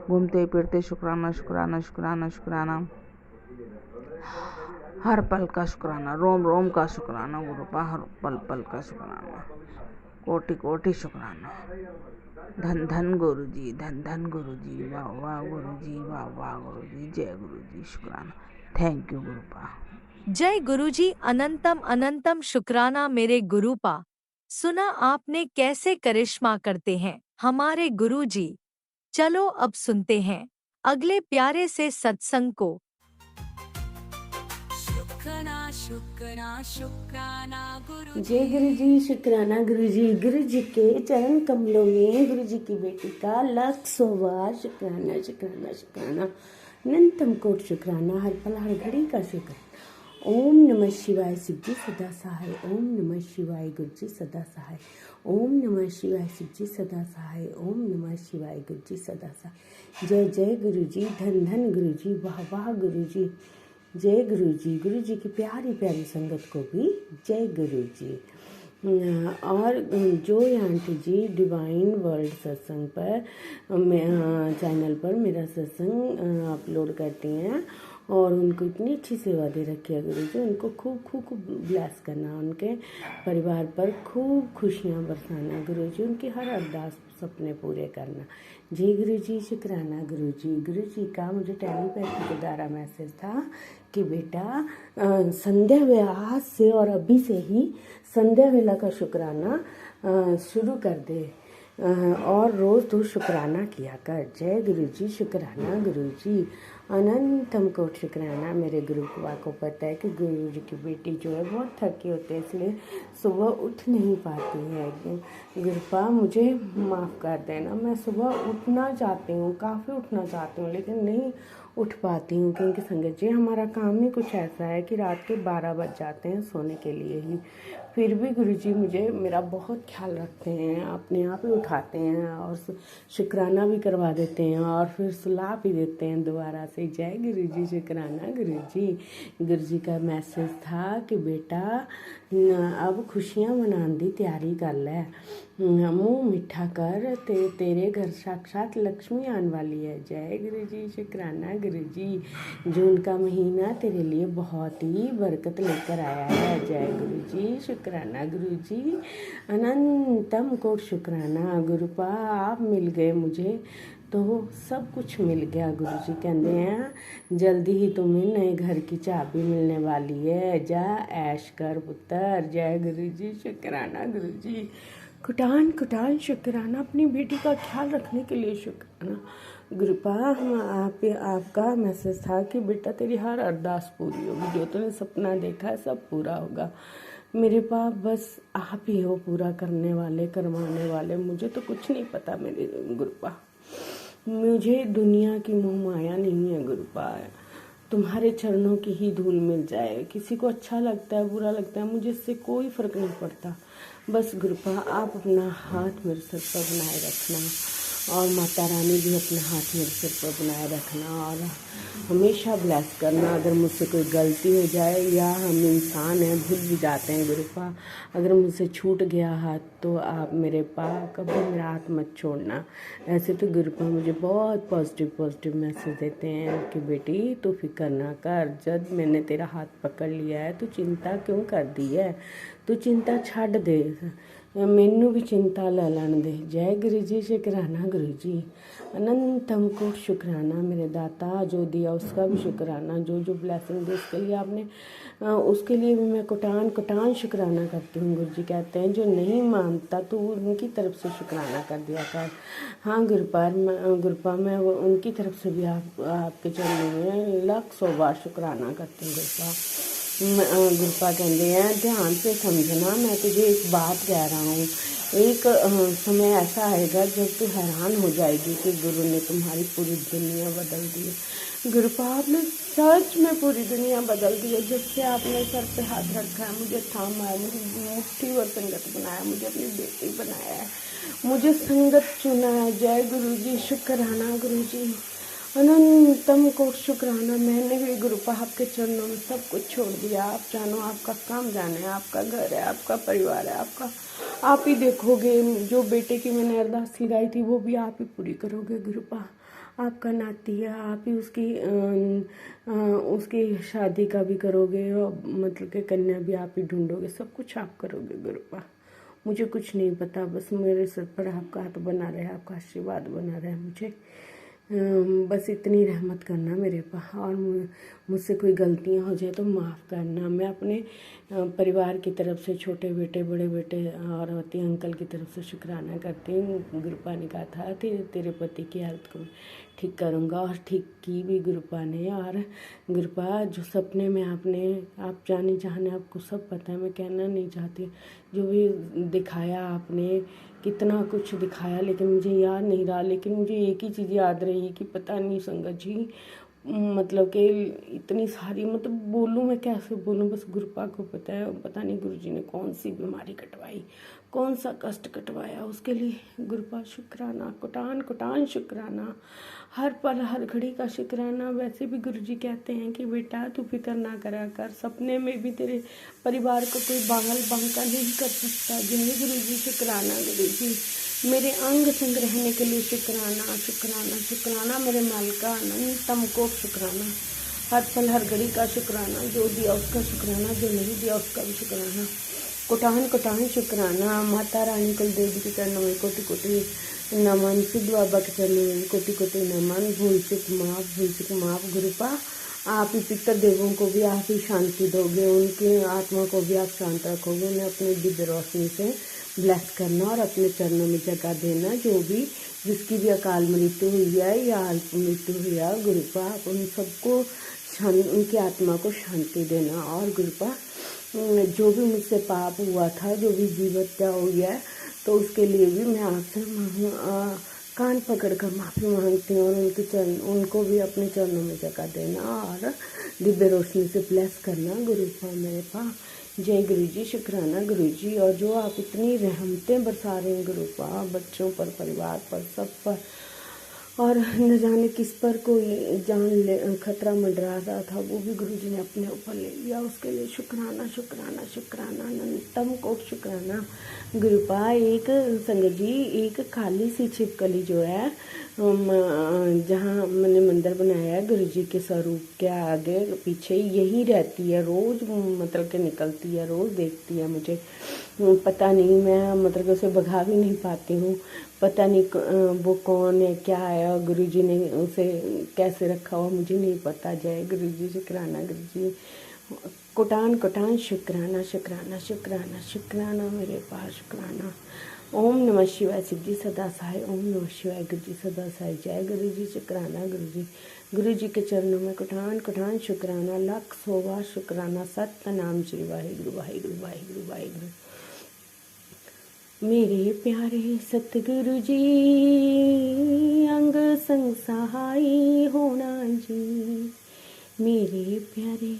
घूमते फिरते शुक्राना शुक्राना शुक्राना शुक्राना। हर पल का शुक्राना, रोम रोम का शुक्राना, गुरुपा हर पल पल का शुक्राना, कोटि कोटि शुक्राना। धन धन गुरु जी, धन धन गुरु जी, वाह वाह गुरु जी, वाह वाह गुरु जी। जय गुरु जी। शुक्राना। Thank you गुरुपा। जय गुरुजी। अनंतम अनंतम शुक्राना मेरे गुरुपा। सुना आपने कैसे करिश्मा करते हैं हमारे गुरुजी। चलो अब सुनते हैं अगले प्यारे से सत्संग को। शुक्राना शुक्राना शुक्राना गुरु जय गुरु जी। शुक्राना गुरु जी के चरण कमलों में गुरु जी की बेटी का लाख सौ बार शुक्राना शुक्राना शुक्राना, अनंतम कोट शुक्राना, हर पल हर घड़ी का शुक्र। ओम नमः शिवाय, शिव जी सदा सहाय। ओम नमः शिवाय, गुरु जी सदा सहाय। ओम नमः शिवाय, शिव जी सदा सहाय। ओम नमः शिवाय, गुरु जी सदा सहाय। जय जय गुरु जी, धन धन गुरु जी, वाह वाह गुरु जी। जय गुरु जी की प्यारी प्यारी संगत को भी जय गुरु जी। और जो आंटी जी डिवाइन वर्ल्ड सत्संग पर चैनल पर मेरा सत्संग अपलोड करती हैं और उनको इतनी अच्छी सेवा दे रखी है गुरु जी, उनको खूब खूब खूब ब्लेस करना, उनके परिवार पर खूब खुशियाँ बरसाना गुरु जी, उनकी हर अरदास सपने पूरे करना। जय गुरु जी। शुक्राना गुरु जी का मुझे टेलीपैथी के द्वारा मैसेज था कि बेटा संध्या वेला आज से और अभी से ही संध्या वेला का शुक्राना शुरू कर दे और रोज़ तू शुक्राना किया कर। जय गुरु जी। शुक्राना गुरु जी, अनंतम कोट शुक्राना। मेरे गुरु को पता है कि गुरु जी की बेटी जो है बहुत थकी होती है, इसलिए सुबह उठ नहीं पाती है। गुरुपा मुझे माफ़ कर देना, मैं सुबह उठना चाहती हूँ, काफ़ी उठना चाहती हूँ, लेकिन नहीं उठ पाती हूँ क्योंकि संगत जी हमारा काम ही कुछ ऐसा है कि रात के 12 बज जाते हैं सोने के लिए ही। फिर भी गुरुजी मुझे मेरा बहुत ख्याल रखते हैं, अपने आप ही उठाते हैं और शुक्राना भी देते हैं और फिर सुला भी देते हैं दोबारा से। जय गुरुजी। शुक्राना गुरुजी। गुरुजी का मैसेज था कि बेटा अब खुशियाँ मनाने की तैयारी कर ले, मुँह मीठा कर, तेरे घर साक्षात लक्ष्मी आने वाली है। जय गुरुजी। शुक्राना गुरुजी। जून का महीना तेरे लिए बहुत ही बरकत लेकर आया है। जय गुरुजी। शुक्राना गुरुजी, अनंतम कोट शुक्राना। गुरुपा आप मिल गए मुझे तो सब कुछ मिल गया। गुरुजी कहते हैं जल्दी ही तुम्हें नए घर की चाबी मिलने वाली है, जा ऐश कर पुत्र। जय गुरुजी। शुक्राना गुरुजी। कुटान कुटान शुक्राना, अपनी बेटी का ख्याल रखने के लिए शुक्राना। गुरुपा हम आपका मैसेज था कि बेटा तेरी हर अरदास पूरी होगी, जो तूने सपना देखा है सब पूरा होगा। मेरे पास बस आप ही हो पूरा करने वाले, करवाने वाले। मुझे तो कुछ नहीं पता मेरे गुरुपा, मुझे दुनिया की मोह माया नहीं है गुरुपा। तुम्हारे चरणों की ही धूल मिल जाए, किसी को अच्छा लगता है बुरा लगता है मुझे इससे कोई फर्क नहीं पड़ता। बस गुरुपा आप अपना हाथ मेरे सर पर बनाए रखना और माता रानी भी अपना हाथ मेरे सिर पर बनाए रखना और हमेशा ब्लेस करना। अगर मुझसे कोई गलती हो जाए, या हम इंसान हैं भूल भी जाते हैं गुरुपा, अगर मुझसे छूट गया हाथ तो आप मेरे कभी मेरा हाथ मत छोड़ना। ऐसे तो गुरुपा मुझे बहुत पॉजिटिव मैसेज देते हैं कि बेटी तू फिक्र ना कर, जब मैंने तेरा हाथ पकड़ लिया है तो चिंता क्यों कर दी है, तू चिंता छाड़ दे। मैनू भी चिंता लै लैन दे। जय गुरु जी, शुकराना गुरु जी, अनंतम कोट शुकराना मेरे दाता, जो दिया उसका भी शुकराना, जो ब्लेसिंग दी उसके लिए आपने उसके लिए भी मैं कोटान कोटान शुकराना करती हूँ। गुरु जी कहते हैं जो नहीं मानता तो उनकी तरफ से शुकराना कर दिया कर। हाँ गुरुपा मैं उनकी तरफ से भी आपके चरणों में 100 बार शुकराना करती हूँ। गुरुपा कहते हैं ध्यान से समझना, मैं तुझे एक बात कह रहा हूँ। एक समय ऐसा आएगा जब तू हैरान हो जाएगी कि गुरु ने तुम्हारी पूरी दुनिया बदल दी है। गुरुपा आपने सच में पूरी दुनिया बदल दी है। जब से आपने सर पे हाथ रखा है, मुझे थामा है, मुझे मुट्ठी भर संगत बनाया, मुझे अपनी बेटी बनाया है, मुझे संगत चुना है। जय गुरु जी, शुक्राना गुरु जी, अनंतम को शुक्राना। मैंने भी गुरुपा आपके चरणों में सब कुछ छोड़ दिया। आप जानो, आपका काम जाने, आपका घर है, आपका परिवार है, आप ही देखोगे। जो बेटे की मैंने अरदास लगाई थी वो भी आप ही पूरी करोगे। गुरुपा आपका नाती है, आप ही उसकी शादी का भी करोगे और मतलब कि कन्या भी आप ही ढूंढोगे, सब कुछ आप करोगे। गुरुपा मुझे कुछ नहीं पता, बस मेरे सिर पर आपका हाथ बना रहे, आपका आशीर्वाद बना रहे मुझे। बस इतनी रहमत करना मेरे पास, और मुझसे कोई गलतियां हो जाए तो माफ़ करना। मैं अपने परिवार की तरफ से छोटे बेटे, बड़े बेटे और अति अंकल की तरफ से शुक्राना करती हूँ। गुरुपा ने कहा था कि तेरे पति की हालत को ठीक करूँगा, और ठीक की भी गुरुपा ने। और गुरुपा जो सपने में आप जाने चाहने, आपको सब पता है, मैं कहना नहीं चाहती। जो भी दिखाया आपने, कितना कुछ दिखाया, लेकिन मुझे याद नहीं रहा। लेकिन मुझे एक ही चीज़ याद रही कि पता नहीं संगत जी, मतलब कि इतनी सारी, मतलब बोलूँ मैं कैसे बोलूँ, बस गुरुपा को पता है। पता नहीं गुरुजी ने कौन सी बीमारी कटवाई, कौन सा कष्ट कटवाया, उसके लिए गुरुपा शुक्राना, कोटान कोटान शुक्राना, हर पल हर घड़ी का शुक्राना। वैसे भी गुरुजी कहते हैं कि बेटा तू फिक्र ना करा कर, सपने में भी तेरे परिवार को कोई बांगल बांका नहीं कर सकता। जय गुरुजी, शुक्राना गुरुजी, मेरे अंग संग रहने के लिए शुक्राना शुक्राना शुक्राना। मेरे मालिका अनंतम को शुक्राना, हर पल हर घड़ी का शुक्राना। जो दिया उसका शुक्राना, जो नहीं दिया उसका भी शुक्राना। कोटान कोटान शुक्राना। माता रानी कुल देवी के चरणों में कोटि कोटि नमन, सिद्ध बाबा के चरणों में कोटि कोटि नमन। भूल चुक माफ गुरुपा, आप ही पितर देवों को भी आप ही शांति दोगे, उनकी आत्मा को भी आप शांत रखोगे। उन्हें अपने दिव्य रोशनी से ब्लेस करना और अपने चरणों में जगह देना। जो भी जिसकी भी अकाल मृत्यु हुई है या अल्प मृत्यु हुई है, गुरुपा आप उन सबको उनकी आत्मा को शांति देना। और गुरुपा जो भी मुझसे पाप हुआ था, जो भी जीवत्या हुई है, तो उसके लिए भी मैं आपसे कान पकड़ कर माफ़ी मांगती हूँ। और उनको भी अपने चरणों में जगह देना और दिव्य रोशनी से ब्लेस करना। गुरुपा मेरे पास, जय गुरु जी, शुक्राना गुरु जी। और जो आप इतनी रहमतें बरसा रहे हैं गुरुपा, बच्चों पर, परिवार पर, सब पर, और न जाने किस पर कोई खतरा मंडरा रहा था, वो भी गुरु जी ने अपने ऊपर ले लिया। उसके लिए शुक्राना शुक्राना शुक्राना, अनंतम कोट शुक्राना। गुरुपा एक संगत जी, एक खाली सी छिपकली जो है, जहाँ मैंने मंदिर बनाया है गुरु जी के स्वरूप के आगे पीछे, यही रहती है रोज़, मतलब कि निकलती है रोज़, देखती है मुझे। पता नहीं, मैं मतलब कि उसे भगा भी नहीं पाती हूँ। पता नहीं वो कौन है, क्या है, और गुरु जी ने उसे कैसे रखा हुआ मुझे नहीं पता। जय गुरु जी, शुक्राना गुरु जी, कोटान कोटान शुक्राना शुक्राना शुक्राना शुक्राना मेरे पास, शुक्राना। ओम नमः शिवाय, शिव जी सदा सहाय। ओम नमः शिवाय, गुरु जी सदा सहाय। जय गुरु जी, शुक्राना गुरु जी। गुरु जी के चरणों में कोटान कोटान शुक्राना, 100 बार शुक्राना। सत्य नाम श्री वाहिगुरु वाहिगुरु वाहिगुरु वाहिगुरु। मेरे प्यारे सतगुरु जी, अंग संग सहाय होना जी। मेरे प्यारे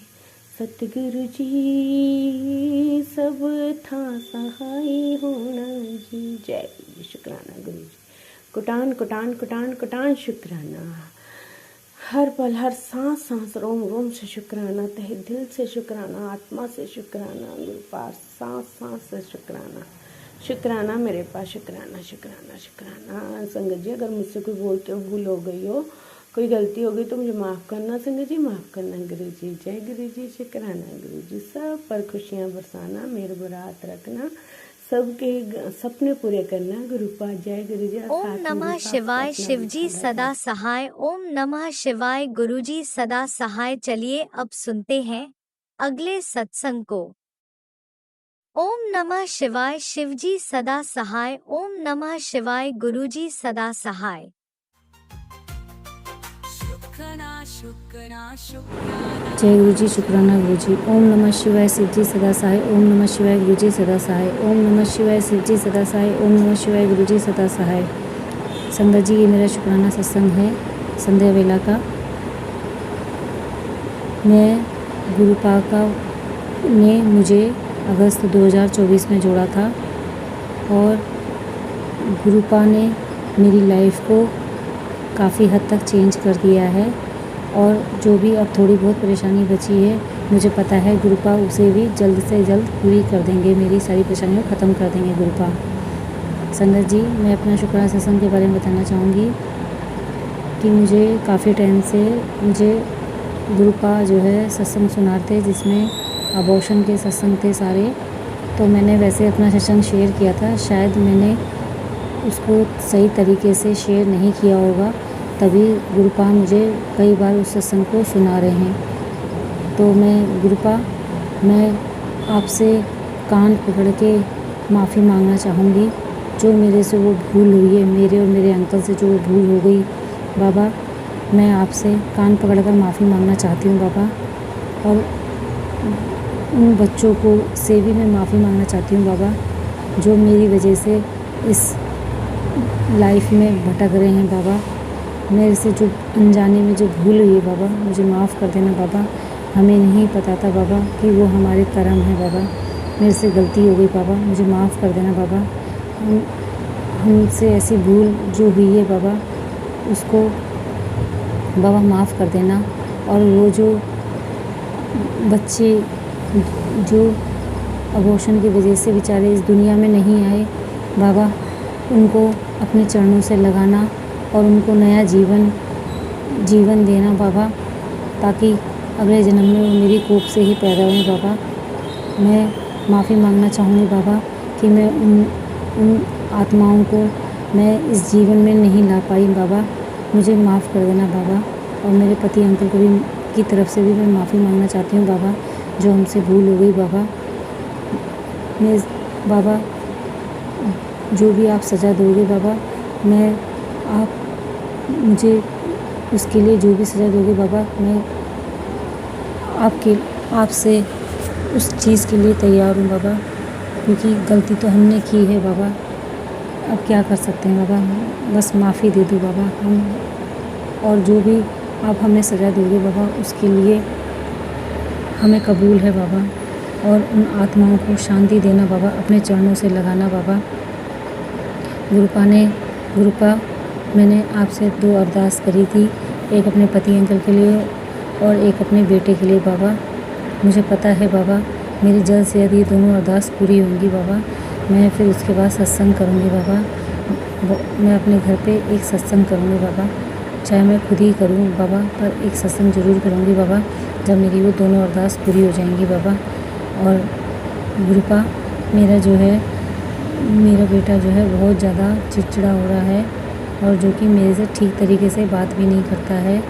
सतगुरु जी, सब था सहाय होना जी। जय गुरु जी, शुक्राना गुरु जी, कोटान कोटान कोटान कोटान शुक्राना। हर पल हर सांस सांस, रोम रोम से शुक्राना, तहे दिल से शुक्राना, आत्मा से शुक्राना। गुरु पास सांस सांस से शुक्राना शुक्राना मेरे पास, शुक्राना शुक्राना शुक्राना। संगत जी, अगर मुझसे कोई बोलते हो भूल हो गई हो, कोई गलती हो गई तो मुझे माफ़ करना संगत जी, माफ़ करना गुरु जी। जय गुरु जी, शुक्राना गुरु जी। सब पर खुशियाँ बरसाना, मेरे बुरा हाथ रखना, सबके सपने पूरे करना। गुरुपा जय गुरु जी। ओम नमः शिवाय शिवजी सदा सहाय। ओम नमः शिवाय गुरुजी सदा सहाय। चलिए अब सुनते हैं अगले सत्संग को। ओम नमः शिवाय शिवजी सदा सहाय। ओम नमः शिवाय गुरुजी सदा सहाय। जय गुरु जी, शुक्राना गुरु जी। ओम नमः शिवाय शिवजी सदा सहाय। ओम नमः शिवाय गुरु जी सदा सहाय। ओम नमः शिवाय शिवजी सदा सहाय। ओम नमः शिवाय गुरु जी सदा सहाय। संगत जी, ये मेरा शुक्राना सत्संग है संध्या वेला का। मैं गुरुपा ने मुझे अगस्त 2024 में जोड़ा था और गुरुपा ने मेरी लाइफ को काफ़ी हद तक चेंज कर दिया है। और जो भी अब थोड़ी बहुत परेशानी बची है, मुझे पता है गुरुपा उसे भी जल्द से जल्द पूरी कर देंगे। मेरी सारी परेशानियों को ख़त्म कर देंगे गुरुपा। संगत जी, मैं अपना शुक्राना सत्संग के बारे में बताना चाहूँगी कि मुझे काफ़ी टाइम से मुझे गुरुपा जो है सत्संग सुनाते, जिसमें अबॉर्शन के सत्संग थे सारे। तो मैंने वैसे अपना सत्संग शेयर किया था, शायद मैंने उसको सही तरीके से शेयर नहीं किया होगा, तभी गुरुपा मुझे कई बार उस सत्संग को सुना रहे हैं। तो मैं गुरुपा, मैं आपसे कान पकड़ के माफ़ी मांगना चाहूँगी। जो मेरे से वो भूल हुई है, मेरे और मेरे अंकल से जो वो भूल हो गई बाबा, मैं आपसे कान पकड़ कर माफ़ी मांगना चाहती हूँ बाबा। और उन बच्चों को से भी मैं माफ़ी मांगना चाहती हूँ बाबा, जो मेरी वजह से इस लाइफ में भटक रहे हैं बाबा। मेरे से जो अनजाने में जो भूल हुई है बाबा, मुझे माफ़ कर देना बाबा। हमें नहीं पता था बाबा कि वो हमारे कर्म है बाबा। मेरे से गलती हो गई बाबा, मुझे माफ़ कर देना बाबा। हमसे ऐसी भूल जो हुई है बाबा, उसको बाबा माफ़ कर देना। और वो जो बच्चे जो अबॉर्शन की वजह से बेचारे इस दुनिया में नहीं आए बाबा, उनको अपने चरणों से लगाना और उनको नया जीवन देना बाबा, ताकि अगले जन्म में वो मेरी कोख से ही पैदा हुए बाबा। मैं माफ़ी मांगना चाहूँगी बाबा कि मैं उन आत्माओं को मैं इस जीवन में नहीं ला पाई बाबा, मुझे माफ़ कर देना बाबा। और मेरे पति अंकल को भी की तरफ से भी मैं माफ़ी मांगना चाहती हूँ बाबा, जो हमसे भूल हो गई बाबा। मैं बाबा, जो भी आप सज़ा दोगे बाबा, मैं आप मुझे उसके लिए जो भी सज़ा दोगे बाबा, मैं आपसे उस चीज़ के लिए तैयार हूँ बाबा, क्योंकि गलती तो हमने की है बाबा। अब क्या कर सकते हैं बाबा, बस माफ़ी दे दो बाबा हम। और जो भी आप हमें सज़ा दोगे बाबा, उसके लिए हमें कबूल है बाबा। और उन आत्माओं को शांति देना बाबा, अपने चरणों से लगाना बाबा। गुरुपा, मैंने आपसे 2 अरदास करी थी, एक अपने पति अंकल के लिए और एक अपने बेटे के लिए बाबा। मुझे पता है बाबा, मेरी जल्द से जल्द ये दोनों अरदास पूरी होंगी बाबा। मैं फिर उसके बाद सत्संग करूँगी बाबा। मैं अपने घर पे एक सत्संग करूँगी बाबा, चाहे मैं खुद ही करूँ बाबा, पर एक सत्संग ज़रूर करूँगी बाबा, जब मेरी वो दोनों अरदास पूरी हो जाएंगी बाबा। और गुरुपा, मेरा बेटा जो है बहुत ज़्यादा चिड़चिड़ा हो रहा है, और जो कि मेरे से ठीक तरीके से बात भी नहीं करता है।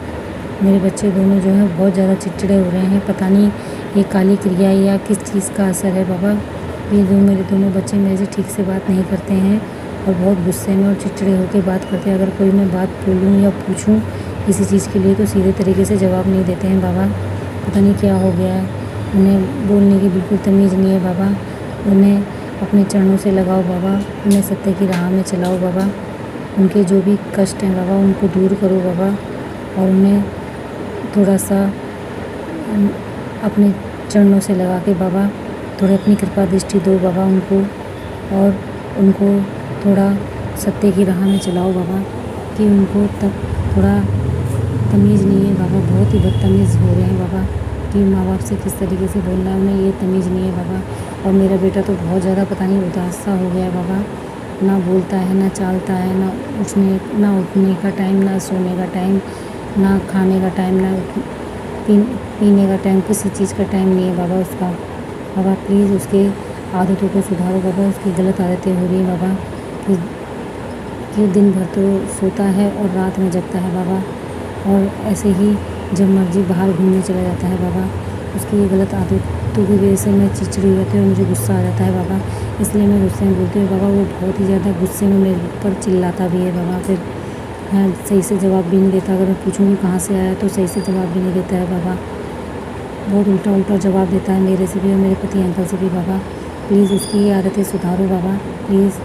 मेरे बच्चे दोनों जो हैं बहुत ज़्यादा चिड़चिड़े हो रहे हैं, पता नहीं ये काली क्रिया या किस चीज़ का असर है बाबा। मेरे दोनों बच्चे मेरे से ठीक से बात नहीं करते हैं और बहुत गुस्से में और चिड़चिड़े होकर बात करते हैं। अगर कोई मैं बात बोलूँ या पूछूँ किसी चीज़ के लिए, तो सीधे तरीके से जवाब नहीं देते हैं बाबा। पता नहीं क्या हो गया है, उन्हें बोलने की बिल्कुल तमीज़ नहीं है बाबा। उन्हें अपने चरणों से लगाओ बाबा, उन्हें सत्य की राह में चलाओ बाबा। उनके जो भी कष्ट हैं बाबा, उनको दूर करो बाबा, और उन्हें थोड़ा सा अपने चरणों से लगा के बाबा थोड़ी अपनी कृपा दृष्टि दो बाबा उनको, और उनको थोड़ा सत्य की राह में चलाओ बाबा, कि उनको तब थोड़ा तमीज़ नहीं है बाबा, बहुत ही बदतमीज़ हो रहे हैं बाबा, कि माँ बाप से किस तरीके से बोलना है उन्हें ये तमीज़ नहीं है बाबा। और मेरा बेटा तो बहुत ज़्यादा पता नहीं उदास सा हो गया है बाबा, ना बोलता है, ना चालता है, ना उठने का टाइम, ना सोने का टाइम, ना खाने का टाइम, ना पीने का टाइम, किसी चीज़ का टाइम नहीं है बाबा उसका। बाबा प्लीज़ उसके आदतों को सुधारो बाबा। उसकी गलत आदतें हो रही हैं बाबा कि दिन भर तो सोता है और रात में जगता है बाबा, और ऐसे ही जब मर्जी बाहर घूमने चला जाता है बाबा। उसकी ये गलत आदतों की वजह से मैं चिड़चिड़ी हो जाती हूँ और मुझे गुस्सा आ जाता है बाबा, इसलिए मैं गुस्से में बोलती हूँ बाबा। वो बहुत ही ज़्यादा गुस्से में मेरे ऊपर चिल्लाता भी है बाबा, फिर सही से जवाब भी नहीं देता। अगर मैं पूछूँगी कहाँ से आया तो सही से जवाब भी नहीं देता है बाबा, बहुत उल्टा उल्टा जवाब देता है मेरे से भी और मेरे पति अंकल से भी बाबा। प्लीज़ उसकी ये आदतें सुधारो बाबा, प्लीज़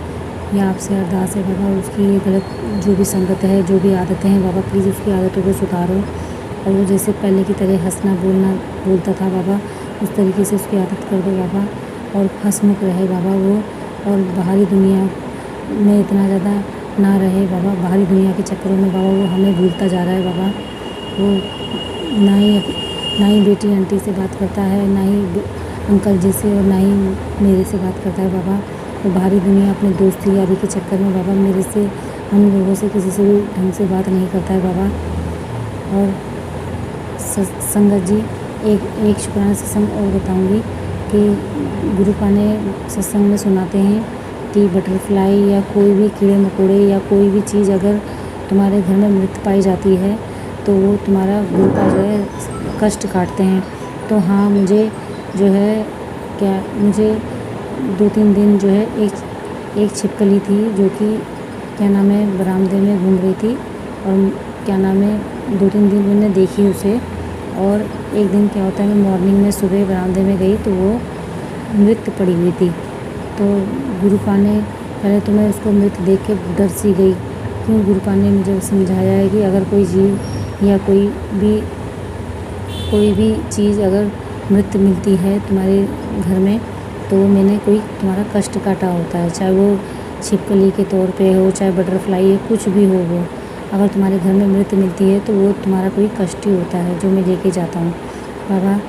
ये आपसे अरदास है बाबा। उसकी ये गलत जो भी संगत है, जो भी आदतें हैं बाबा, प्लीज़ उसकी आदतों को सुधारो और वो जैसे पहले की तरह हंसना बोलना बोलता था बाबा, उस तरीके से उसकी आदत कर दो बाबा और हंसमुख रहे बाबा वो, और बाहरी दुनिया में इतना ज़्यादा ना रहे बाबा। बाहरी दुनिया के चक्करों में बाबा वो हमें भूलता जा रहा है बाबा। वो ना ही बेटी आंटी से बात करता है, ना ही अंकल जी से, और ना ही मेरे से बात करता है बाबा। वो बाहरी दुनिया अपने दोस्ती यारी के चक्कर में बाबा मेरे से, हम लोगों से किसी से भी ढंग से बात नहीं करता है बाबा। और संगत जी एक शुक्राना सत्संग और बताऊंगी कि गुरुपा ने सत्संग में सुनाते हैं कि बटरफ्लाई या कोई भी कीड़े मकोड़े या कोई भी चीज़ अगर तुम्हारे घर में मृत पाई जाती है तो वो तुम्हारा गुरुपा जो है कष्ट काटते हैं। तो हाँ, मुझे जो है मुझे 2-3 दिन जो है एक छिपकली थी जो कि क्या नाम है बरामदे में घूम रही थी, और क्या नाम है 2-3 दिन मैंने देखी उसे। और एक दिन क्या होता है, मैं मॉर्निंग में सुबह बरामदे में गई तो वो मृत पड़ी हुई थी। तो गुरुपा ने पहले तो मैं उसको मृत देख के डर सी गई, क्यों गुरुपा ने मुझे समझाया है कि अगर कोई जीव या कोई भी चीज़ अगर मृत मिलती है तुम्हारे घर में तो मैंने कोई तुम्हारा कष्ट काटा होता है, चाहे वो छिपकली के तौर पे हो, चाहे बटरफ्लाई है, कुछ भी हो। वो अगर तुम्हारे घर में मृत मिलती है तो वो तुम्हारा कोई कष्ट ही होता है जो मैं लेके जाता हूँ बाबा।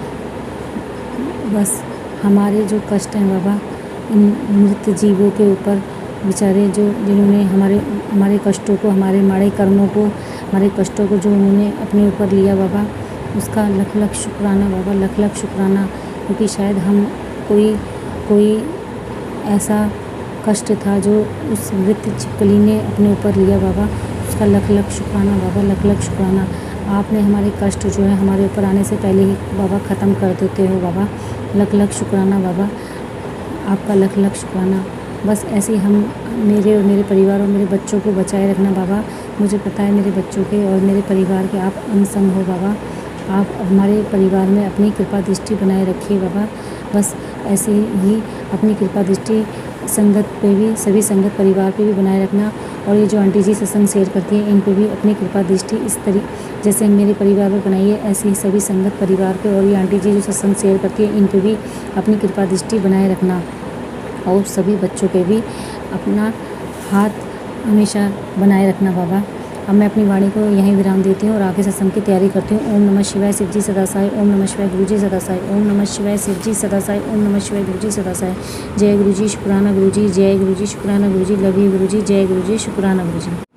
बस हमारे जो कष्ट हैं बाबा, इन मृत जीवों के ऊपर बेचारे जिन्होंने हमारे कष्टों को, हमारे माड़े कर्मों को, हमारे कष्टों को जो उन्होंने अपने ऊपर लिया बाबा, उसका लख लख शुक्राना बाबा, लख लख शुक्राना। क्योंकि शायद हम कोई ऐसा कष्ट था जो उस मृत छिपकली ने अपने ऊपर लिया बाबा, उसका लख लख शुक्राना बाबा, लख लख शुक्राना। आपने हमारे कष्ट जो है हमारे ऊपर आने से पहले ही बाबा ख़त्म कर देते हो बाबा, लख लख शुक्राना बाबा, आपका लख लख शुक्राना। बस ऐसे ही हम मेरे और मेरे परिवार और मेरे बच्चों को बचाए रखना बाबा। मुझे पता है मेरे बच्चों के और मेरे परिवार के आप अनसंग हो बाबा, आप हमारे परिवार में अपनी कृपा दृष्टि बनाए रखिए बाबा। बस ऐसे ही अपनी कृपा दृष्टि संगत पे भी, सभी संगत परिवार पे भी बनाए रखना। और ये जो आंटी जी सत्संग शेयर करती हैं इन पे भी अपनी कृपा दृष्टि इस तरीके जैसे मेरे परिवार पर बनाई है, ऐसे ही सभी संगत परिवार पे और ये आंटी जी जो सत्संग शेयर करती है इन पे भी अपनी कृपा दृष्टि बनाए रखना। और सभी बच्चों पे भी अपना हाथ हमेशा बनाए रखना बाबा। अब मैं अपनी वाणी को यहीं विराम देती हूँ और आगे सत्संग की तैयारी करती हूँ। ओम नमः शिवाय शिव जी सदा साई, ओम नमः शिवाय गुरु जी सदा साई, ओम नमः शिवाय शिव जी सदा साई, ओम नमः शिवाय गुरु जी सदा साई। जय गुरु जी, शुक्राना गुरु जी, जय गुरु जी, शुक्राना गुरु जी, लव यू गुरु जी, जय गुरु जी, शुक्राना गुरु जी।